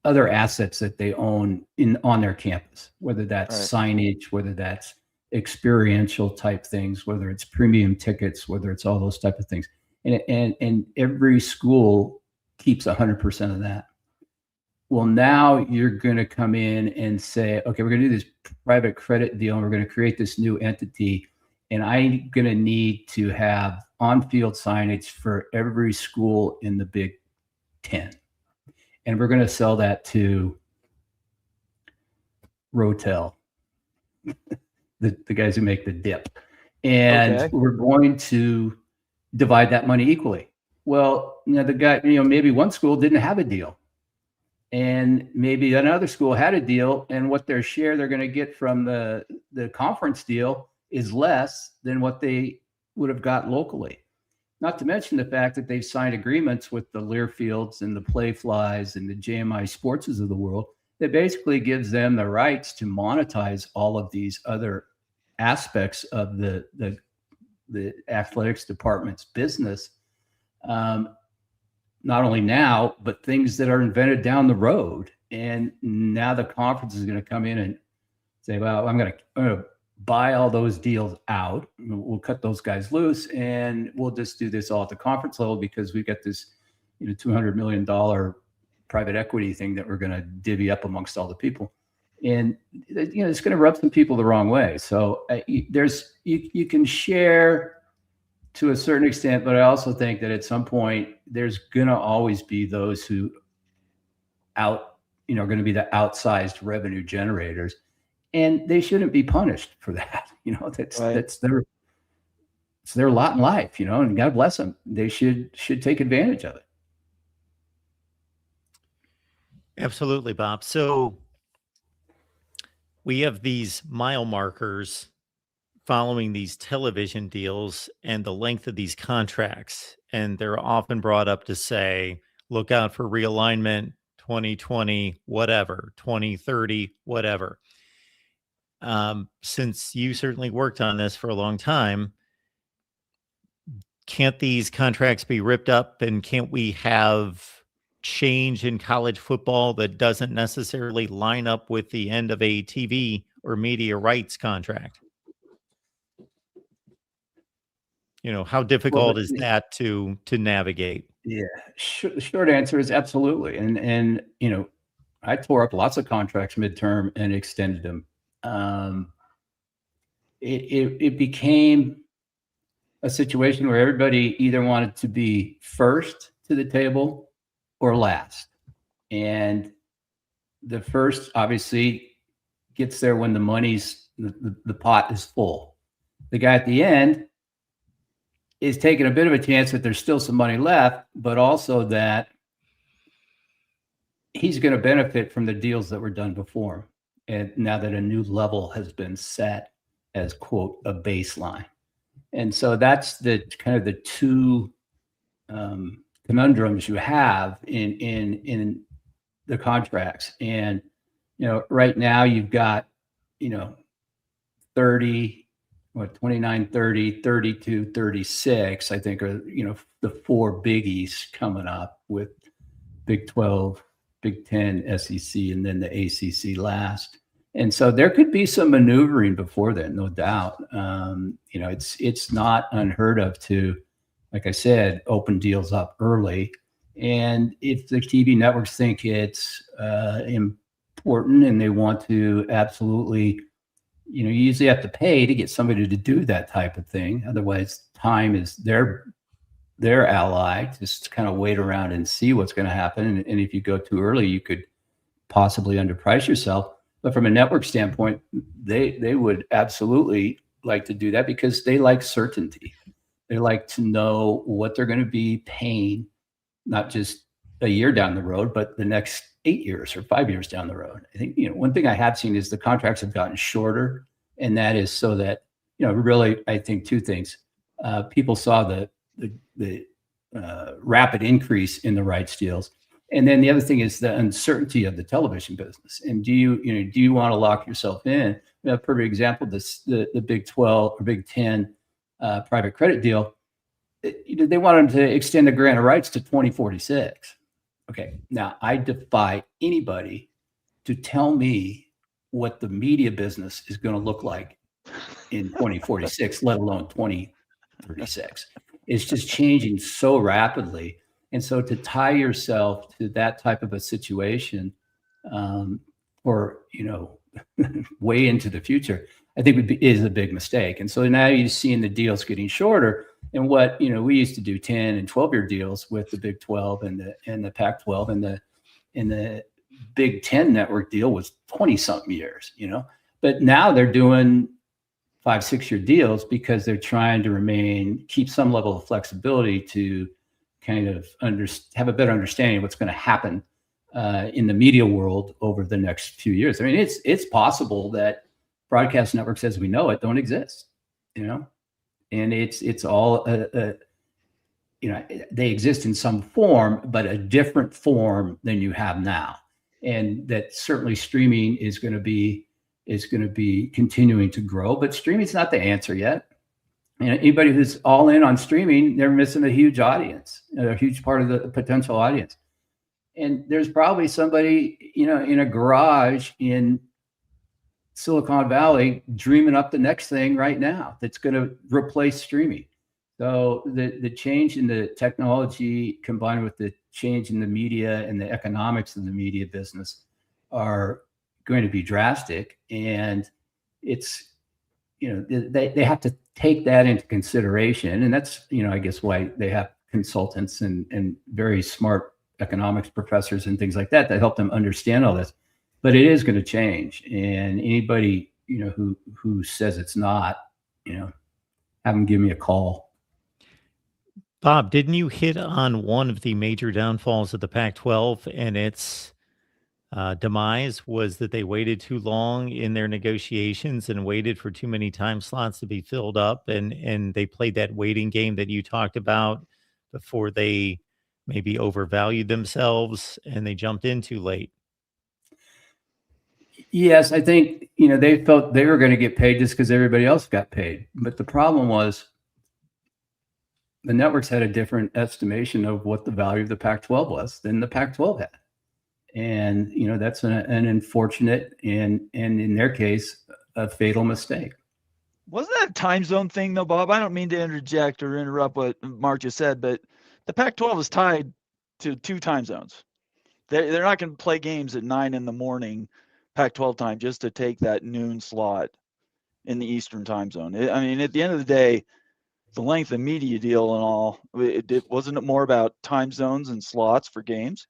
other assets that they own on their campus, whether that's signage, whether that's experiential type things, whether it's premium tickets, whether it's all those type of things. And every school keeps 100% of that. Well, now you're going to come in and say, okay, we're going to do this private credit deal, and we're going to create this new entity, and I'm going to need to have on-field signage for every school in the Big Ten. And we're going to sell that to Rotel, the guys who make the dip. And we're going to divide that money equally. Well, the guy, maybe one school didn't have a deal. And maybe another school had a deal, and what their share they're going to get from the conference deal is less than what they would have got locally. Not to mention the fact that they've signed agreements with the Learfields and the Playflies and the JMI Sportses of the world that basically gives them the rights to monetize all of these other aspects of the athletics department's business. Not only now, but things that are invented down the road. And now the conference is going to come in and say, well, I'm going to buy all those deals out. We'll cut those guys loose, and we'll just do this all at the conference level because we've got this, $200 million private equity thing that we're going to divvy up amongst all the people. And, it's going to rub some people the wrong way. So you can share to a certain extent, but I also think that at some point there's going to always be those who are going to be the outsized revenue generators, and they shouldn't be punished for that. That's their lot in life, and God bless them. They should take advantage of it. Absolutely, Bob. So we have these mile markers following these television deals and the length of these contracts. And they're often brought up to say, look out for realignment 2020, whatever, 2030, whatever. Since you certainly worked on this for a long time, can't these contracts be ripped up, and can't we have change in college football that doesn't necessarily line up with the end of a TV or media rights contract? How difficult is that to navigate? Yeah, the short answer is absolutely. And I tore up lots of contracts midterm and extended them. It became a situation where everybody either wanted to be first to the table or last. And the first obviously gets there when the pot is full. The guy at the end is taking a bit of a chance that there's still some money left, but also that he's going to benefit from the deals that were done before. And now that a new level has been set as, quote, a baseline. And so that's the kind of the two conundrums you have in the contracts. And, right now you've got, 30, 29, 30, 32, 36, I think are, the four biggies coming up, with Big 12, Big 10, SEC, and then the ACC last. And so there could be some maneuvering before then, no doubt. It's not unheard of to, like I said, open deals up early. And if the TV networks think it's important and they want to absolutely, you usually have to pay to get somebody to do that type of thing. Otherwise, time is their ally. Just kind of wait around and see what's going to happen. And if you go too early, you could possibly underprice yourself. But from a network standpoint, they would absolutely like to do that because they like certainty. They like to know what they're going to be paying, not just a year down the road, but the next 8 years or 5 years down the road. I think, one thing I have seen is the contracts have gotten shorter, and that is so that, really, I think two things. People saw the rapid increase in the rights deals. And then the other thing is the uncertainty of the television business. And do you want to lock yourself in? A perfect example, the Big 12 or Big 10 private credit deal. They wanted to extend the grant of rights to 2046. Okay, now I defy anybody to tell me what the media business is going to look like in 2046, let alone 2036. It's just changing so rapidly. And so to tie yourself to that type of a situation or, way into the future, I think is a big mistake. And so now you're seeing the deals getting shorter. And what, we used to do 10 and 12-year deals with the Big 12 and the Pac-12 and the Big 10 network deal was 20-something years, But now they're doing 5-6-year deals because they're trying to keep some level of flexibility to kind of have a better understanding of what's going to happen in the media world over the next few years. I mean, it's possible that broadcast networks as we know it don't exist, and it's all, they exist in some form, but a different form than you have now. And that certainly streaming is going to be continuing to grow, but streaming is not the answer yet. Anybody who's all in on streaming, they're missing a huge audience, a huge part of the potential audience. And there's probably somebody, in a garage in Silicon Valley dreaming up the next thing right now that's going to replace streaming. So the change in the technology combined with the change in the media and the economics of the media business are going to be drastic. And it's, they have to take that into consideration. And that's, I guess why they have consultants and very smart economics professors and things like that help them understand all this. But it is going to change. And anybody, who says it's not, have them give me a call. Bob, didn't you hit on one of the major downfalls of the Pac-12 and its demise was that they waited too long in their negotiations and waited for too many time slots to be filled up, and they played that waiting game that you talked about before they maybe overvalued themselves and they jumped in too late? Yes, I think, they felt they were going to get paid just because everybody else got paid. But the problem was the networks had a different estimation of what the value of the Pac-12 was than the Pac-12 had. And, that's an unfortunate and in their case, a fatal mistake. Wasn't that a time zone thing though, Bob? I don't mean to interject or interrupt what Mark just said, but the Pac-12 is tied to 2 time zones. They're not going to play games at 9 a.m. Pac-12 time just to take that noon slot in the Eastern time zone. I mean, at the end of the day, the length of media deal and all, wasn't it more about time zones and slots for games?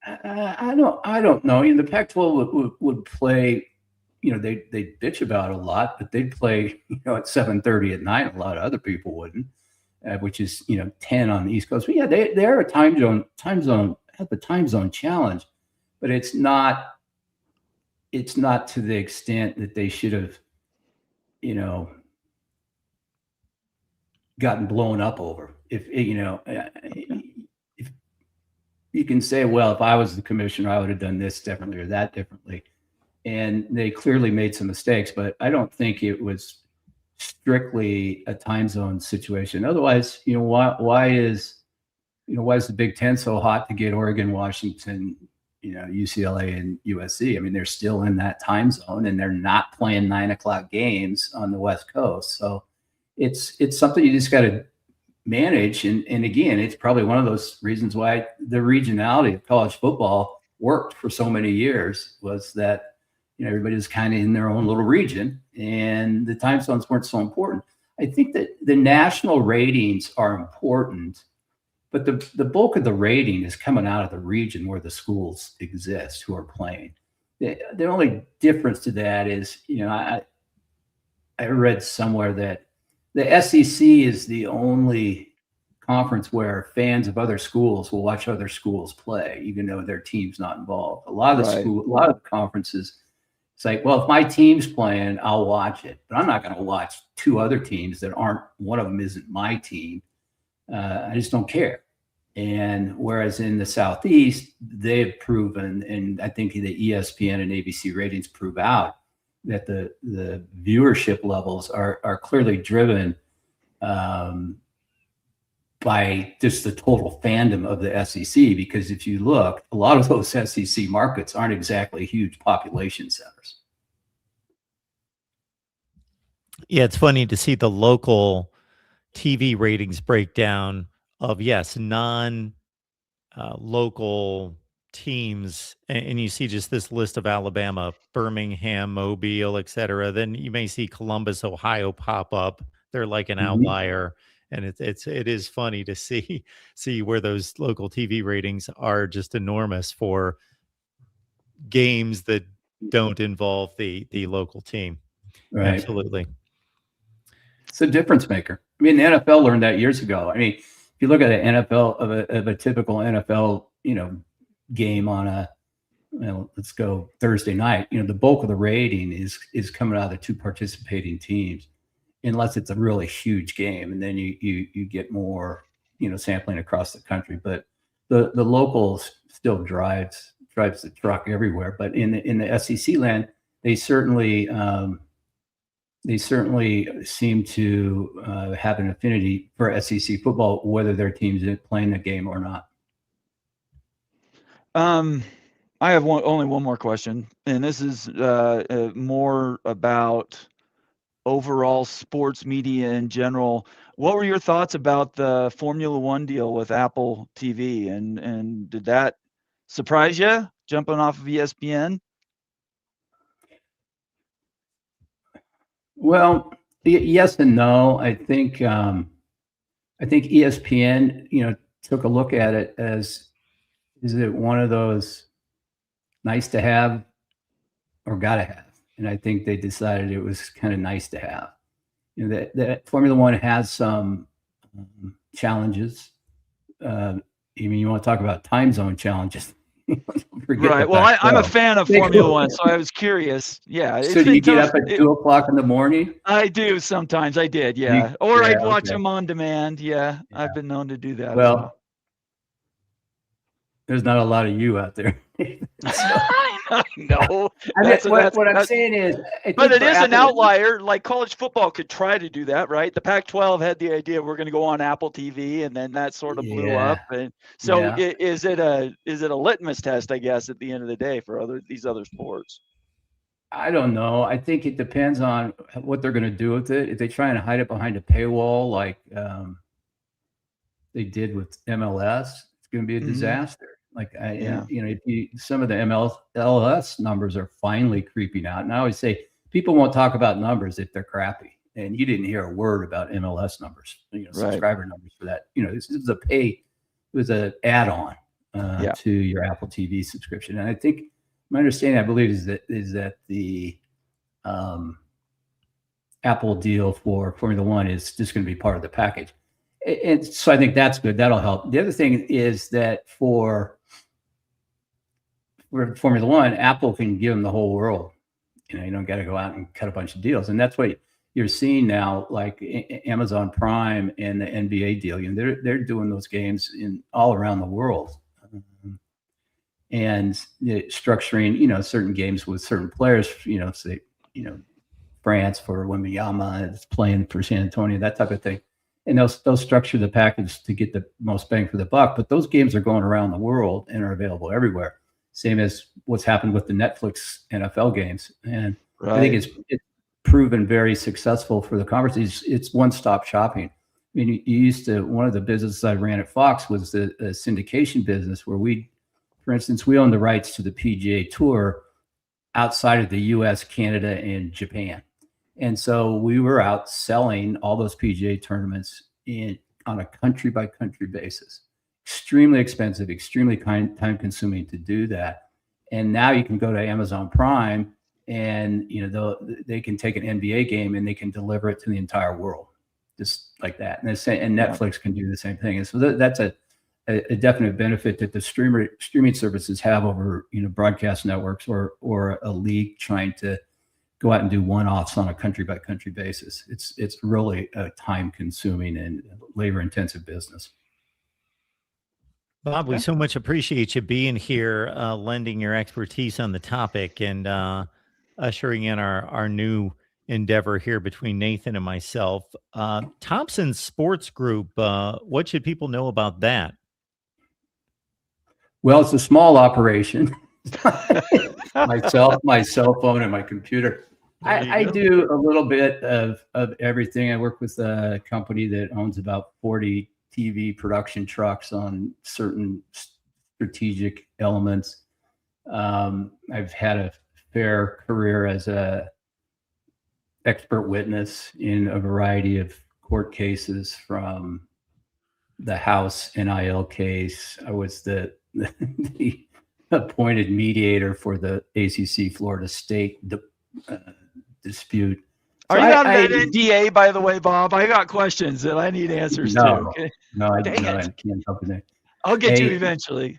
I don't know. The Pac-12 would play, they bitch about it a lot, but they'd play, at 7:30 at night. A lot of other people wouldn't, which is 10 on the East Coast. But yeah, they're a time zone have a time zone challenge, but it's not to the extent that they should have, gotten blown up over. If you can say, well, if I was the commissioner, I would have done this differently or that differently. And they clearly made some mistakes, but I don't think it was strictly a time zone situation. Otherwise, why is the Big Ten so hot to get Oregon, Washington, UCLA and USC? I mean, they're still in that time zone and they're not playing 9 o'clock games on the West Coast. So it's something you just got to manage. And again, it's probably one of those reasons why the regionality of college football worked for so many years, was that everybody was kind of in their own little region and the time zones weren't so important. I think that the national ratings are important, but the bulk of the rating is coming out of the region where the schools exist who are playing. The only difference to that is, I read somewhere that the SEC is the only conference where fans of other schools will watch other schools play, even though their team's not involved. A lot of the conferences, it's like, well, if my team's playing, I'll watch it, but I'm not going to watch two other teams that aren't, one of them isn't my team. I just don't care. And whereas in the Southeast, they've proven, and I think the ESPN and ABC ratings prove out that the viewership levels are clearly driven by just the total fandom of the SEC. Because if you look, a lot of those SEC markets aren't exactly huge population centers. Yeah, it's funny to see the local TV ratings breakdown of, yes, non-local teams, and you see just this list of Alabama, Birmingham, Mobile, etc. Then you may see Columbus, Ohio pop up. They're like an outlier, and it is funny to see where those local TV ratings are just enormous for games that don't involve the local team. Right. Absolutely. It's a difference maker. I mean, the NFL learned that years ago. I mean, if you look at an NFL of a typical NFL, game on a, let's go Thursday night, the bulk of the rating is coming out of the two participating teams, unless it's a really huge game, and then you get more, sampling across the country. But the locals still drives the truck everywhere. But in the SEC land, they certainly seem to have an affinity for SEC football, whether their team's playing the game or not. I have only one more question, and this is more about overall sports media in general. What were your thoughts about the Formula One deal with Apple TV, and did that surprise you, jumping off of ESPN? Well, yes and no. I think ESPN, took a look at it as, is it one of those nice to have or gotta have? And I think they decided it was kind of nice to have. That Formula One has some challenges. You want to talk about time zone challenges? Right. Well, I'm a fan of Formula One, so I was curious. Yeah. So do you get up at 2 o'clock in the morning? I do sometimes. I did. Yeah. Or I'd watch them on demand. Yeah. I've been known to do that. Well, there's not a lot of you out there. I know. What I'm saying is, but it is an outlier. Like college football could try to do that, right? The Pac-12 had the idea we're going to go on Apple TV, and then that sort of blew up. And so, is it a litmus test, I guess, at the end of the day for these other sports? I don't know. I think it depends on what they're going to do with it. If they try and hide it behind a paywall, like they did with MLS, it's going to be a disaster. Like some of the MLS numbers are finally creeping out. And I always say people won't talk about numbers if they're crappy. And you didn't hear a word about MLS numbers, subscriber numbers for that. This is it was an add-on to your Apple TV subscription. And I think my understanding, I believe, is that the Apple deal for Formula One is just going to be part of the package. And so I think that's good. That'll help. The other thing is that for Formula One, Apple can give them the whole world. You don't got to go out and cut a bunch of deals. And that's what you're seeing now, like Amazon Prime and the NBA deal. They're doing those games all around the world, and structuring certain games with certain players. Say France for Wembanyama is playing for San Antonio, that type of thing. And they'll structure the package to get the most bang for the buck. But those games are going around the world and are available everywhere. Same as what's happened with the Netflix NFL games. And I think it's proven very successful for the conference. It's one-stop shopping. I mean, you used to, one of the businesses I ran at Fox was the syndication business, where for instance, we own the rights to the PGA Tour outside of the US, Canada, and Japan. And so we were out selling all those PGA tournaments on a country by country basis. Extremely expensive, extremely time consuming to do that. And now you can go to Amazon Prime, and they can take an NBA game and they can deliver it to the entire world. just like that. And Netflix can do the same thing. And so that's a definite benefit that the streaming services have over, broadcast networks or a league trying to go out and do one-offs on a country by country basis. It's really a time consuming and labor intensive business. Bob, we so much appreciate you being here, lending your expertise on the topic and ushering in our new endeavor here between Nathan and myself. Thompson Sports Group, what should people know about that? Well, it's a small operation. Myself, my cell phone, and my computer. I do a little bit of everything. I work with a company that owns about 40 TV production trucks on certain strategic elements. I've had a fair career as a expert witness in a variety of court cases, from the House NIL case. I was the appointed mediator for the ACC Florida State dispute. Are you out of that NDA, by the way, Bob? I got questions that I need answers to. Okay? No, I can't help it. I'll get you eventually.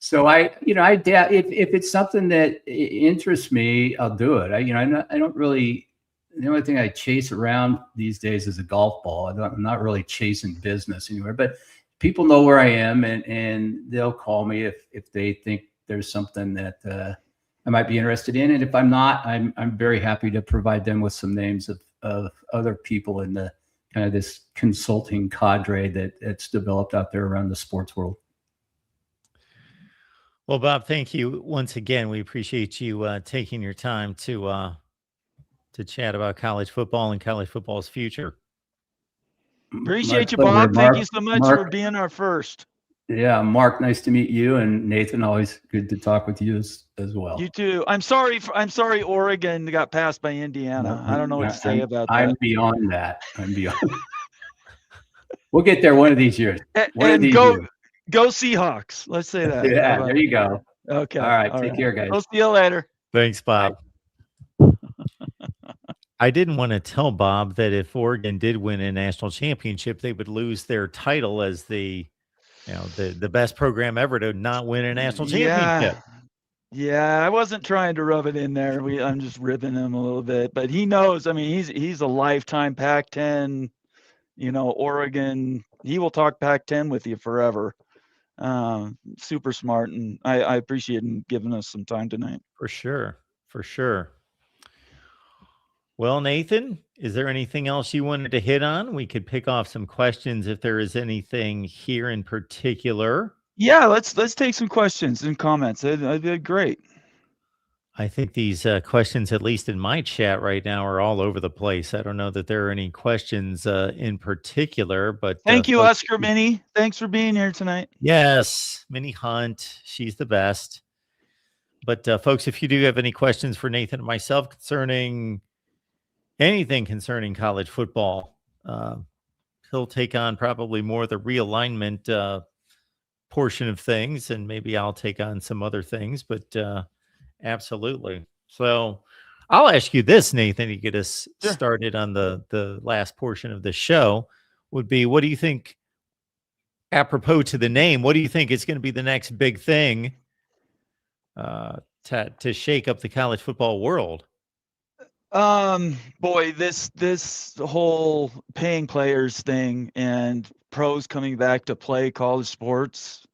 So if it's something that interests me, I'll do it. I don't really. The only thing I chase around these days is a golf ball. I'm not really chasing business anywhere, but people know where I am, and they'll call me if they think there's something that I might be interested in. And if I'm not, I'm very happy to provide them with some names of other people in the kind of this consulting cadre that's developed out there around the sports world. Well, Bob, thank you once again. We appreciate you taking your time to chat about college football and college football's future. Appreciate you, Bob. Thank you so much for being our first. Yeah, Mark, nice to meet you, and Nathan, always good to talk with you as well. You too. I'm sorry Oregon got passed by Indiana. I don't know what to say about that. I'm beyond that. We'll get there one of these years. Go Seahawks. Let's say that. Yeah, there you go. Okay. All right. Take care, guys. We'll see you later. Thanks, Bob. I didn't want to tell Bob that if Oregon did win a national championship, they would lose their title as the best program ever to not win a national championship. Yeah, I wasn't trying to rub it in there. I'm just ripping him a little bit, but he knows. I mean, he's a lifetime Pac-10. Oregon. He will talk Pac-10 with you forever. Super smart, and I appreciate him giving us some time tonight. For sure. Well, Nathan, is there anything else you wanted to hit on? We could pick off some questions if there is anything here in particular. Yeah, let's take some questions and comments. That'd be great. I think these questions, at least in my chat right now, are all over the place. I don't know that there are any questions in particular, but thank you, Oscar Minnie. Thanks for being here tonight. Yes, Minnie Hunt. She's the best. But folks, if you do have any questions for Nathan and myself concerning anything concerning college football, he'll take on probably more the realignment portion of things, and maybe I'll take on some other things, but absolutely. So I'll ask you this, Nathan, to get us started on the last portion of the show, would be, what do you think, apropos to the name, what do you think is going to be the next big thing to shake up the college football world? Boy, this whole paying players thing and pros coming back to play college sports,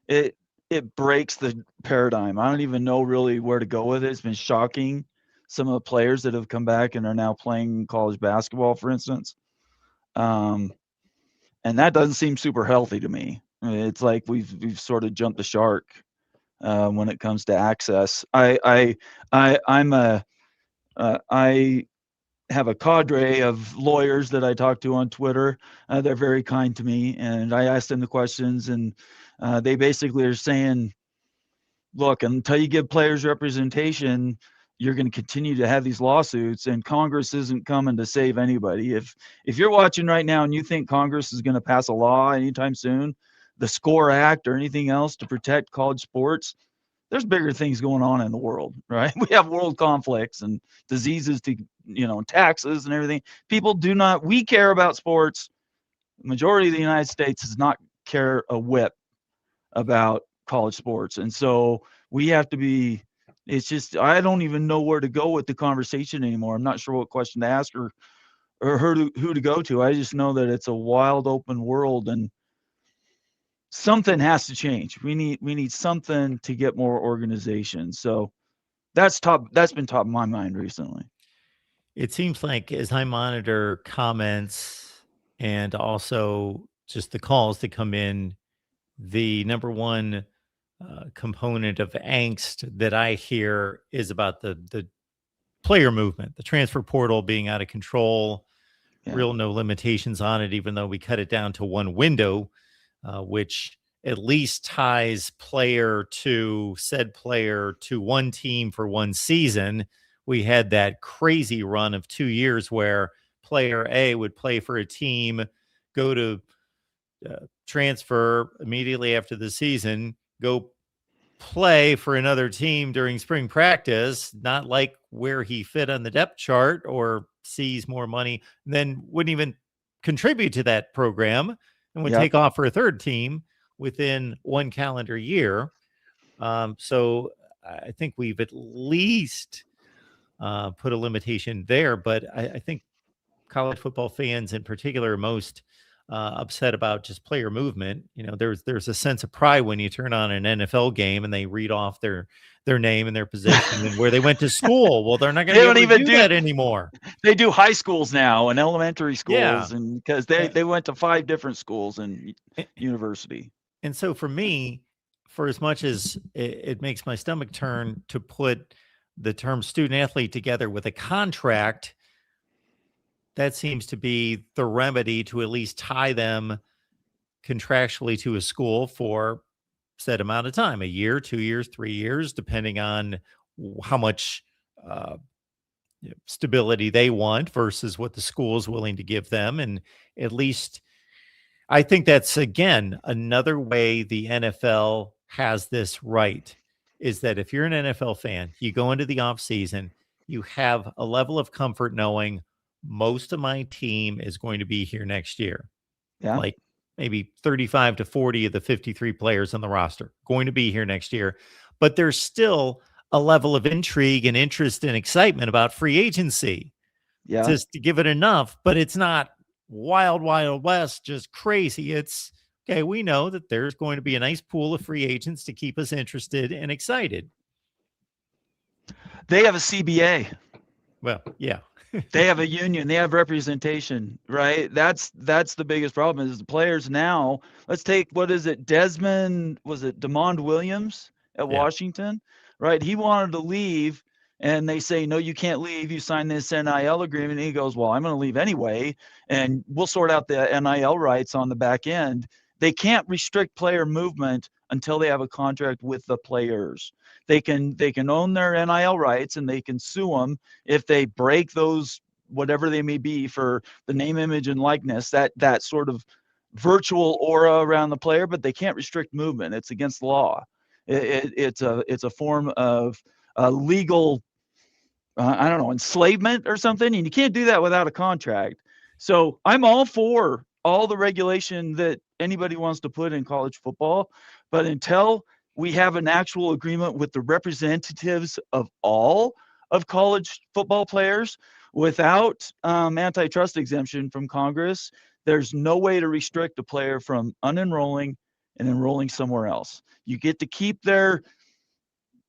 it breaks the paradigm. I don't even know really where to go with it. It's been shocking, some of the players that have come back and are now playing college basketball, for instance. And that doesn't seem super healthy to me. I mean, it's like we've sort of jumped the shark when it comes to access. I have a cadre of lawyers that I talk to on Twitter. They're very kind to me, and I ask them the questions, and they basically are saying, look, until you give players representation, you're going to continue to have these lawsuits, and Congress isn't coming to save anybody. If you're watching right now and you think Congress is going to pass a law anytime soon, the SCORE Act or anything else to protect college sports, there's bigger things going on in the world, right? We have world conflicts and diseases to, taxes and everything. People do not, we care about sports. The majority of the United States does not care a whit about college sports. And so we have to be, it's just, I don't even know where to go with the conversation anymore. I'm not sure what question to ask or who to go to. I just know that it's a wild open world and something has to change. We need something to get more organization. So that's been top of my mind recently. It seems like as I monitor comments and also just the calls that come in, the number one component of angst that I hear is about the player movement, the transfer portal being out of control, real no limitations on it, even though we cut it down to one window, which at least ties said player to one team for one season. We had that crazy run of 2 years where player A would play for a team, go to transfer immediately after the season, go play for another team during spring practice, not like where he fit on the depth chart or sees more money, then wouldn't even contribute to that program and would take off for a third team within one calendar year. So I think we've at least put a limitation there, but I think college football fans in particular are most upset about just player movement. There's a sense of pride when you turn on an NFL game and they read off their name and their position and where they went to school. Well, they're not going to be able to do that anymore. They do high schools now and elementary schools, and because they went to 5 different schools and university. And so for me, for as much as it makes my stomach turn to put the term student athlete together with a contract, that seems to be the remedy to at least tie them contractually to a school for set amount of time, a year, 2 years, 3 years, depending on how much stability they want versus what the school is willing to give them. And at least I think that's, again, another way the NFL has this right, is that if you're an NFL fan, you go into the offseason, you have a level of comfort knowing most of my team is going to be here next year. Yeah. Like maybe 35 to 40 of the 53 players on the roster going to be here next year. But there's still a level of intrigue and interest and excitement about free agency. Yeah. Just to give it enough, but it's not wild, wild west, just crazy. It's okay. We know that there's going to be a nice pool of free agents to keep us interested and excited. They have a CBA. Well, yeah. They have a union. They have representation, right? That's the biggest problem is the players now. Let's take, what is it? Demond Williams at Washington, right? He wanted to leave and they say, no, you can't leave. You sign this NIL agreement. And he goes, well, I'm going to leave anyway. And we'll sort out the NIL rights on the back end. They can't restrict player movement until they have a contract with the players. They can own their NIL rights and they can sue them if they break those, whatever they may be, for the name, image, and likeness, that sort of virtual aura around the player, but they can't restrict movement. It's against the law. It's a form of legal, I don't know, enslavement or something, and you can't do that without a contract. So I'm all for all the regulation that anybody wants to put in college football, but until we have an actual agreement with the representatives of all of college football players without antitrust exemption from Congress, there's no way to restrict a player from unenrolling and enrolling somewhere else. You get to keep their,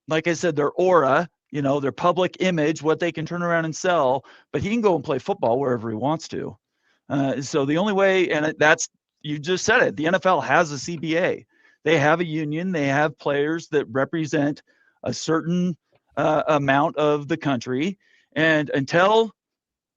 like I said, their aura, their public image, what they can turn around and sell, but he can go and play football wherever he wants to. So the only way, and that's, you just said it, the NFL has a CBA. They have a union. They have players that represent a certain amount of the country. And until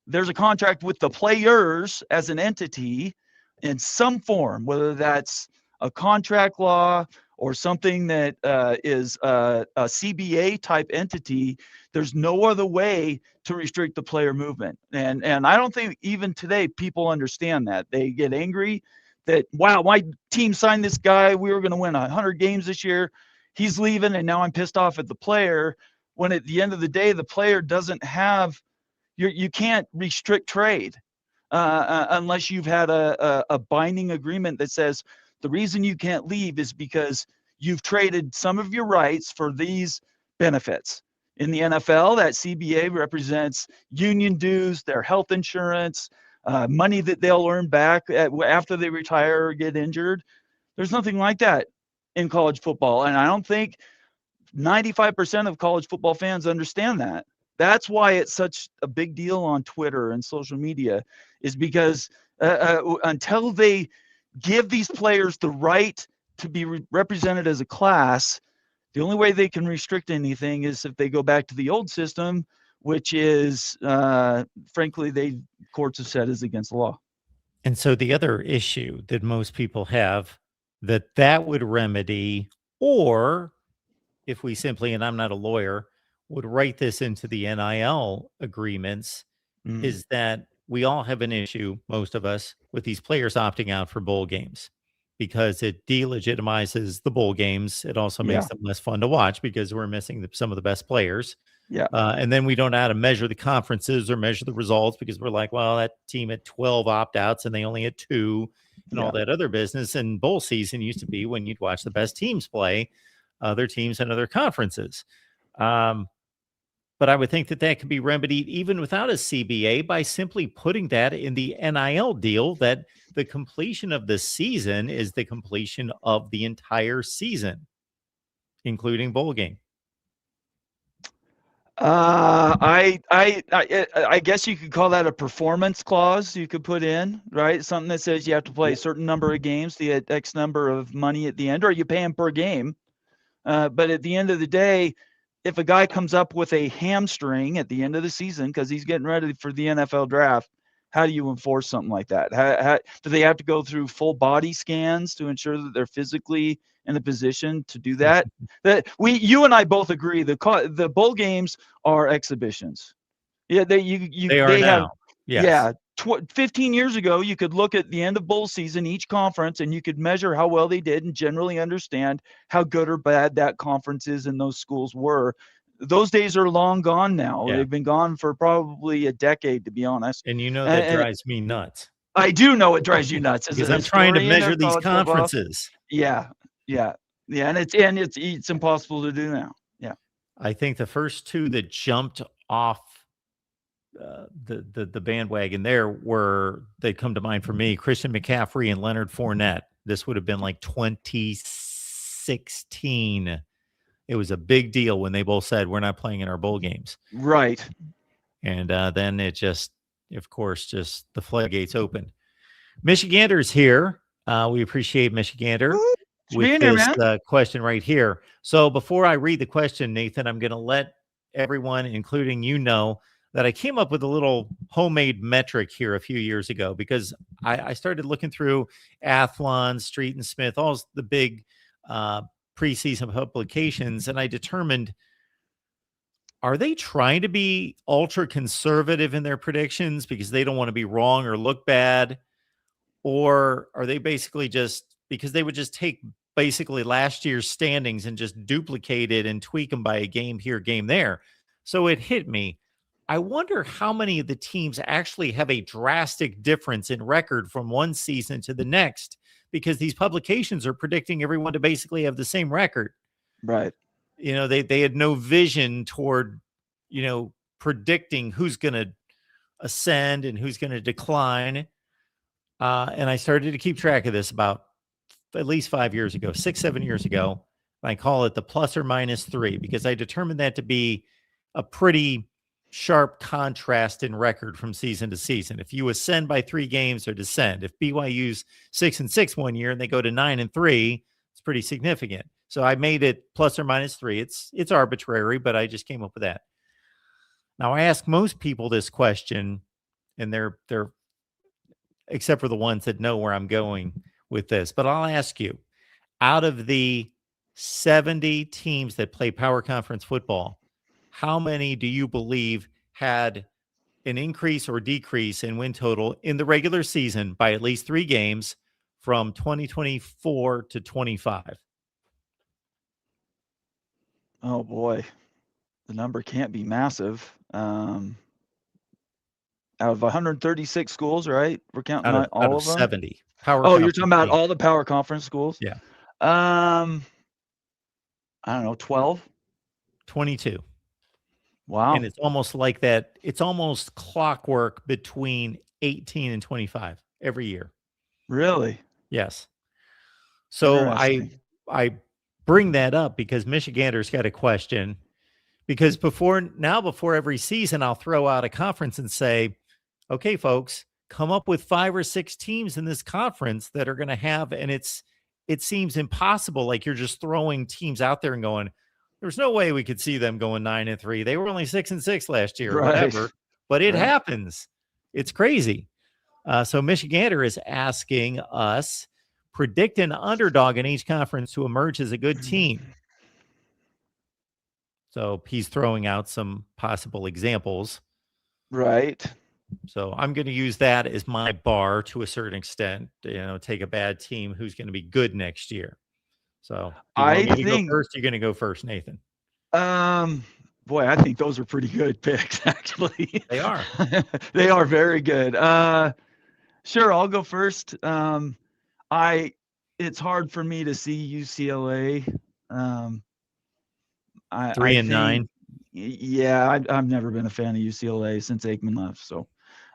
there's a contract with the players as an entity in some form, whether that's a contract law or something that is a CBA type entity, there's no other way to restrict the player movement. And I don't think even today people understand that. They get angry that, wow, my team signed this guy. We were going to win 100 games this year. he's leaving and now I'm pissed off at the player, when at the end of the day, the player doesn't have, you can't restrict trade unless you've had a binding agreement that says the reason you can't leave is because you've traded some of your rights for these benefits. In the NFL, that CBA represents union dues, their health insurance, money that they'll earn back after they retire or get injured. There's nothing like that in college football. And I don't think 95% of college football fans understand that. That's why it's such a big deal on Twitter and social media, is because until they give these players the right to be represented as a class, the only way they can restrict anything is if they go back to the old system, which is, frankly, courts have said is against the law. And so the other issue that most people have that would remedy, or if we simply, and I'm not a lawyer, would write this into the NIL agreements, is that we all have an issue, most of us, with these players opting out for bowl games, because it delegitimizes the bowl games. It also makes them less fun to watch because we're missing some of the best players. Yeah. And then we don't know how to measure the conferences or measure the results, because we're like, well, that team had 12 opt-outs and they only had 2 and all that other business. And bowl season used to be when you'd watch the best teams play other teams and other conferences. But I would think that could be remedied even without a CBA by simply putting that in the NIL deal, that the completion of the season is the completion of the entire season, including bowl game. I guess you could call that a performance clause you could put in, right? Something that says you have to play a certain number of games to get X number of money at the end, or you pay them per game. But at the end of the day, if a guy comes up with a hamstring at the end of the season because he's getting ready for the NFL draft, how do you enforce something like that? How do they have to go through full body scans to ensure that they're physically in a position to do that? You and I both agree the bowl games are exhibitions. Yeah, they are now. Yes. Yeah. 15 years ago, you could look at the end of bowl season, each conference, and you could measure how well they did and generally understand how good or bad that conference is and those schools were. Those days are long gone now. Yeah. They've been gone for probably a decade, to be honest. And you know that drives me nuts. I do know it drives you nuts. Because I'm trying to measure these conferences. Yeah. And it's impossible to do now. Yeah. I think the first 2 that jumped off the bandwagon they come to mind for me, Christian McCaffrey and Leonard Fournette. This would have been like 2016. It was a big deal when they both said we're not playing in our bowl games. Right. And then it just, of course, just the floodgates opened. Michigander's here. We appreciate Michigander with this question right here. So before I read the question, Nathan, I'm going to let everyone, including know that I came up with a little homemade metric here a few years ago, because I started looking through Athlon, Street and Smith, all the big preseason publications, and I determined, are they trying to be ultra conservative in their predictions because they don't want to be wrong or look bad? Or are they basically just, because they would just take basically last year's standings and just duplicate it and tweak them by a game here, game there? So it hit me. I wonder how many of the teams actually have a drastic difference in record from one season to the next, because these publications are predicting everyone to basically have the same record. Right. They had no vision toward, predicting who's going to ascend and who's going to decline. And I started to keep track of this about at least 5 years ago, 6-7 years ago. I call it the plus or minus 3, because I determined that to be a pretty sharp contrast in record from season to season. If you ascend by 3 games or descend, if BYU's 6-6 one year and they go to 9-3, it's pretty significant. So I made it plus or minus 3. It's arbitrary, but I just came up with that. Now I ask most people this question, and they're except for the ones that know where I'm going with this, but I'll ask you, out of the 70 teams that play power conference football, how many do you believe had an increase or decrease in win total in the regular season by at least 3 games from 2024 to 25? Oh boy, the number can't be massive. Out of 136 schools, right? We're counting Out all of of them. 70 power. Oh, you're talking conference about teams. all the power conference schools? Yeah. I don't know, 12. 22. Wow. And it's almost like that. It's almost clockwork between 18 and 25 every year. Really? Yes. So Interesting. I bring that up because Michigander's got a question. Because before every season, I'll throw out a conference and say, okay, folks, come up with 5 or 6 teams in this conference that are going to have, and it seems impossible. Like you're just throwing teams out there and going, there's no way we could see them going 9-3. They were only 6-6 last year, or Right. whatever. But it Right. happens. It's crazy. So Michigander is asking us, predict an underdog in each conference to emerge as a good team. So he's throwing out some possible examples. Right. So I'm going to use that as my bar to a certain extent. Take a bad team who's going to be good next year. So you want me to go first? You're going to go first, Nathan. Boy, I think those are pretty good picks, actually. They are. They are very good. Sure, I'll go first. It's hard for me to see UCLA. 3-9. Yeah, I've never been a fan of UCLA since Aikman left. So,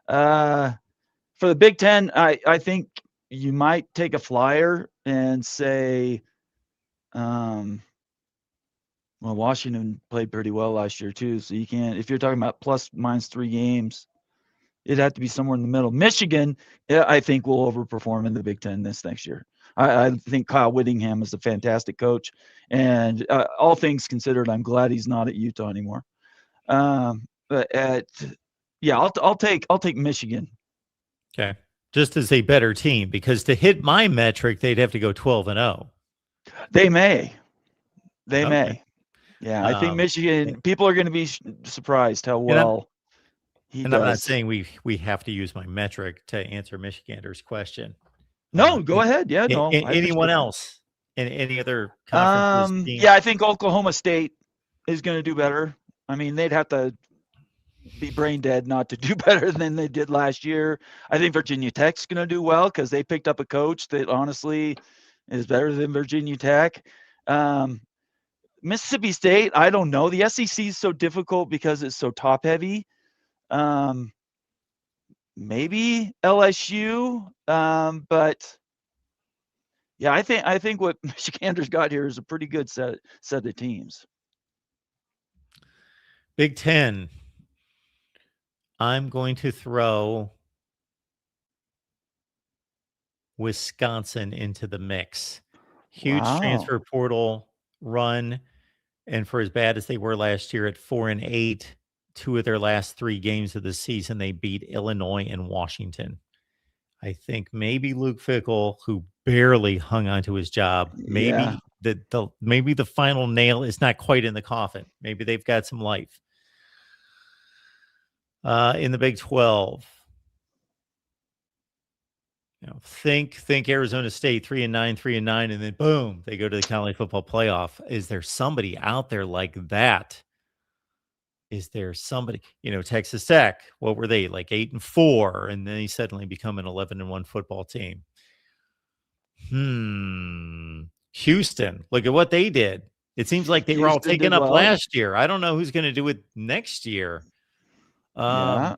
for the Big Ten, I think you might take a flyer and say, well, Washington played pretty well last year too. So you can't, if you're talking about plus minus 3 games, it'd have to be somewhere in the middle. Michigan, I think, will overperform in the Big Ten this next year. I think Kyle Whittingham is a fantastic coach, and all things considered, I'm glad he's not at Utah anymore. I'll take Michigan. Okay, just as a better team, because to hit my metric, they'd have to go 12-0. They may. Yeah, I think Um, Michigan. People are going to be surprised how well he does. I'm not saying we have to use my metric to answer Michigander's question. No, go ahead. Yeah, no. Anyone else? In any other conferences? Yeah, I think Oklahoma State is going to do better. I mean, they'd have to be brain dead not to do better than they did last year. I think Virginia Tech's going to do well because they picked up a coach that honestly is better than Virginia Tech. Mississippi State, I don't know. The SEC is so difficult because it's so top heavy. Maybe LSU, but yeah, I think what Michigander's got here is a pretty good set of teams. Big Ten. I'm going to throw Wisconsin into the mix. Huge transfer portal run, and for as bad as they were last year at 4-8, 2 of their last 3 games of the season, they beat Illinois and Washington. I think maybe Luke Fickell, who barely hung on to his job, maybe the final nail is not quite in the coffin. Maybe they've got some life. In the Big 12, think Arizona State 3-9, 3-9, and then boom, they go to the college football playoff. Is there somebody out there like that? Is there somebody, Texas Tech? What were they, like 8-4, and then they suddenly become an 11-1 football team? Houston, look at what they did. It seems like they were all taken up last year. I don't know who's going to do it next year. I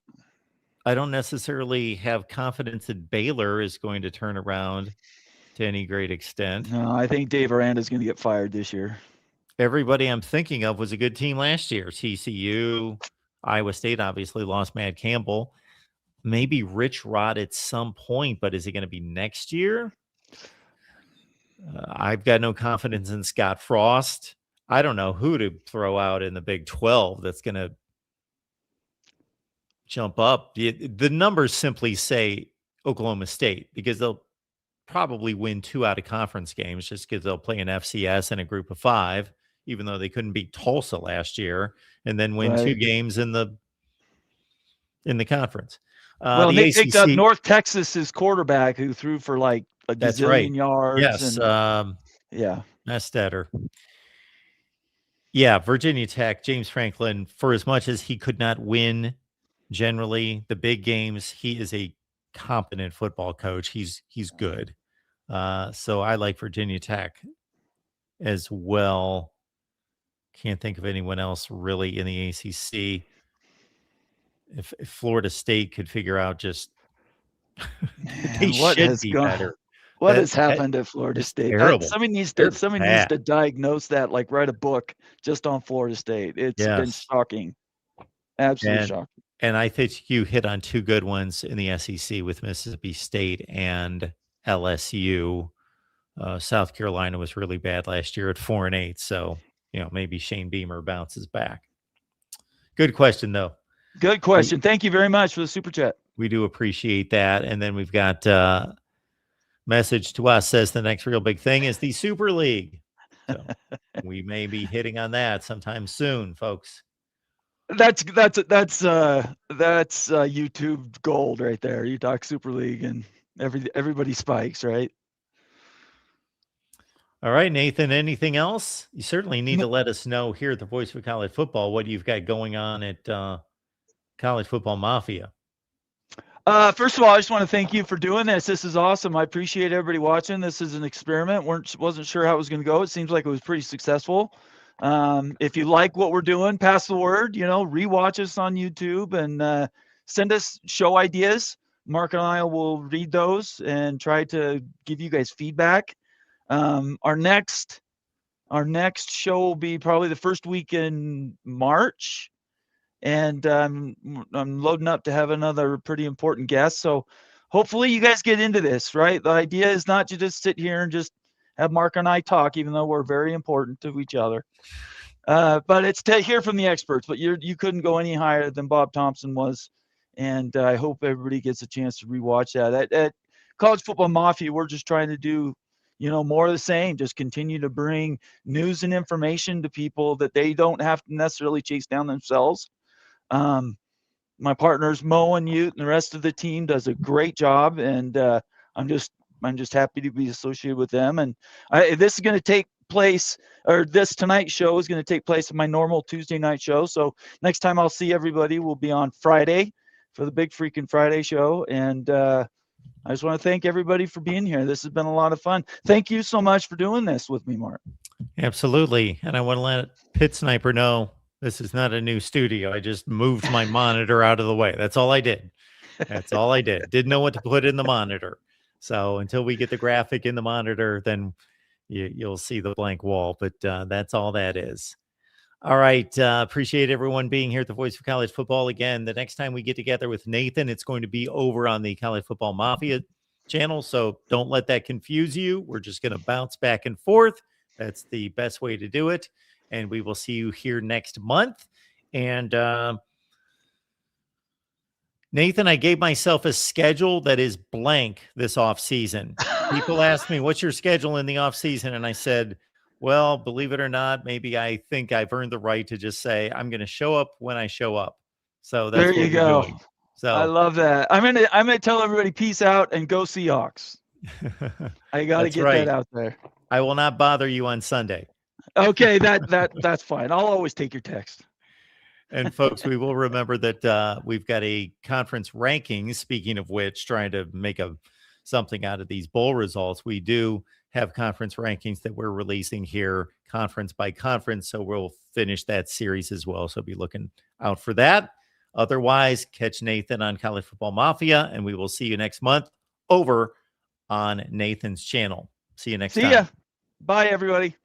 don't necessarily have confidence that Baylor is going to turn around to any great extent. No, I think Dave Aranda is going to get fired this year. Everybody I'm thinking of was a good team last year. TCU, Iowa State obviously lost Matt Campbell. Maybe Rich Rod at some point, but is it going to be next year? I've got no confidence in Scott Frost. I don't know who to throw out in the Big 12 that's going to jump up. The numbers simply say Oklahoma State because they'll probably win 2 out of conference games just because they'll play an FCS and a group of 5, even though they couldn't beat Tulsa last year, and then win 2 games in the conference. Well, they picked up North Texas's quarterback who threw for like a gazillion yards. Yes. Yeah. Mestetter. Yeah, Virginia Tech, James Franklin, for as much as he could not win generally the big games, he is a competent football coach. He's good. So I like Virginia Tech as well. Can't think of anyone else really in the ACC. If Florida State could figure out just they Man, what should has be gone? better. What That has happened at Florida is State? terrible. Somebody needs They're to bad. diagnose that, like write a book just on Florida State. It's been Yes. shocking. Absolutely shocking. And I think you hit on two good ones in the SEC with Mississippi State and LSU. South Carolina was really bad last year at 4-8. So, maybe Shane Beamer bounces back. Good question, though. Good question. Thank you very much for the super chat. We do appreciate that. And then we've got message to us says the next real big thing is the Super League. So we may be hitting on that sometime soon, folks. That's YouTube gold right there. You talk Super League and everybody spikes, right? All right, Nathan, anything else? You certainly need to let us know here at the Voice of College Football what you've got going on at College Football Mafia. First of all, I just want to thank you for doing this. This is awesome. I appreciate everybody watching. This is an experiment. Wasn't sure how it was going to go. It seems like it was pretty successful. If you like what we're doing, pass the word, rewatch us on YouTube and send us show ideas. Mark and I will read those and try to give you guys feedback. Our next show will be probably the first week in March. And I'm loading up to have another pretty important guest. So hopefully you guys get into this, right? The idea is not to just sit here and just have Mark and I talk, even though we're very important to each other. But it's to hear from the experts. But you couldn't go any higher than Bob Thompson was. And I hope everybody gets a chance to rewatch that. At College Football Mafia, we're just trying to do more of the same, just continue to bring news and information to people that they don't have to necessarily chase down themselves. My partners Mo and Ute and the rest of the team does a great job, and I'm just happy to be associated with them. And this is going to take place, or this tonight's show is going to take place in my normal Tuesday night show. So next time I'll see everybody will be on Friday for the big freaking Friday show. And I just want to thank everybody for being here. This has been a lot of fun. Thank you so much for doing this with me, Mark. Absolutely. And I want to let Pit Sniper know this is not a new studio. I just moved my monitor out of the way. That's all I did. That's all I did. Didn't know what to put in the monitor. So until we get the graphic in the monitor, then you'll see the blank wall. But that's all that is. All right. Appreciate everyone being here at the Voice of College Football. Again, the next time we get together with Nathan, it's going to be over on the College Football Mafia channel. So don't let that confuse you. We're just going to bounce back and forth. That's the best way to do it. And we will see you here next month. And Nathan, I gave myself a schedule that is blank this off season. People ask me, what's your schedule in the off season? And I said, well, believe it or not, maybe I think I've earned the right to just say I'm going to show up when I show up. So that's there you go. Doing. So I love that. I'm gonna tell everybody peace out and go Seahawks. I got to get that out there. I will not bother you on Sunday. Okay, that's fine. I'll always take your text. And folks, we will remember that we've got a conference rankings. Speaking of which, trying to make something out of these bowl results, we do have conference rankings that we're releasing here, conference by conference. So we'll finish that series as well. So be looking out for that. Otherwise, catch Nathan on College Football Mafia, and we will see you next month over on Nathan's channel. See you next time. See ya. Bye, everybody.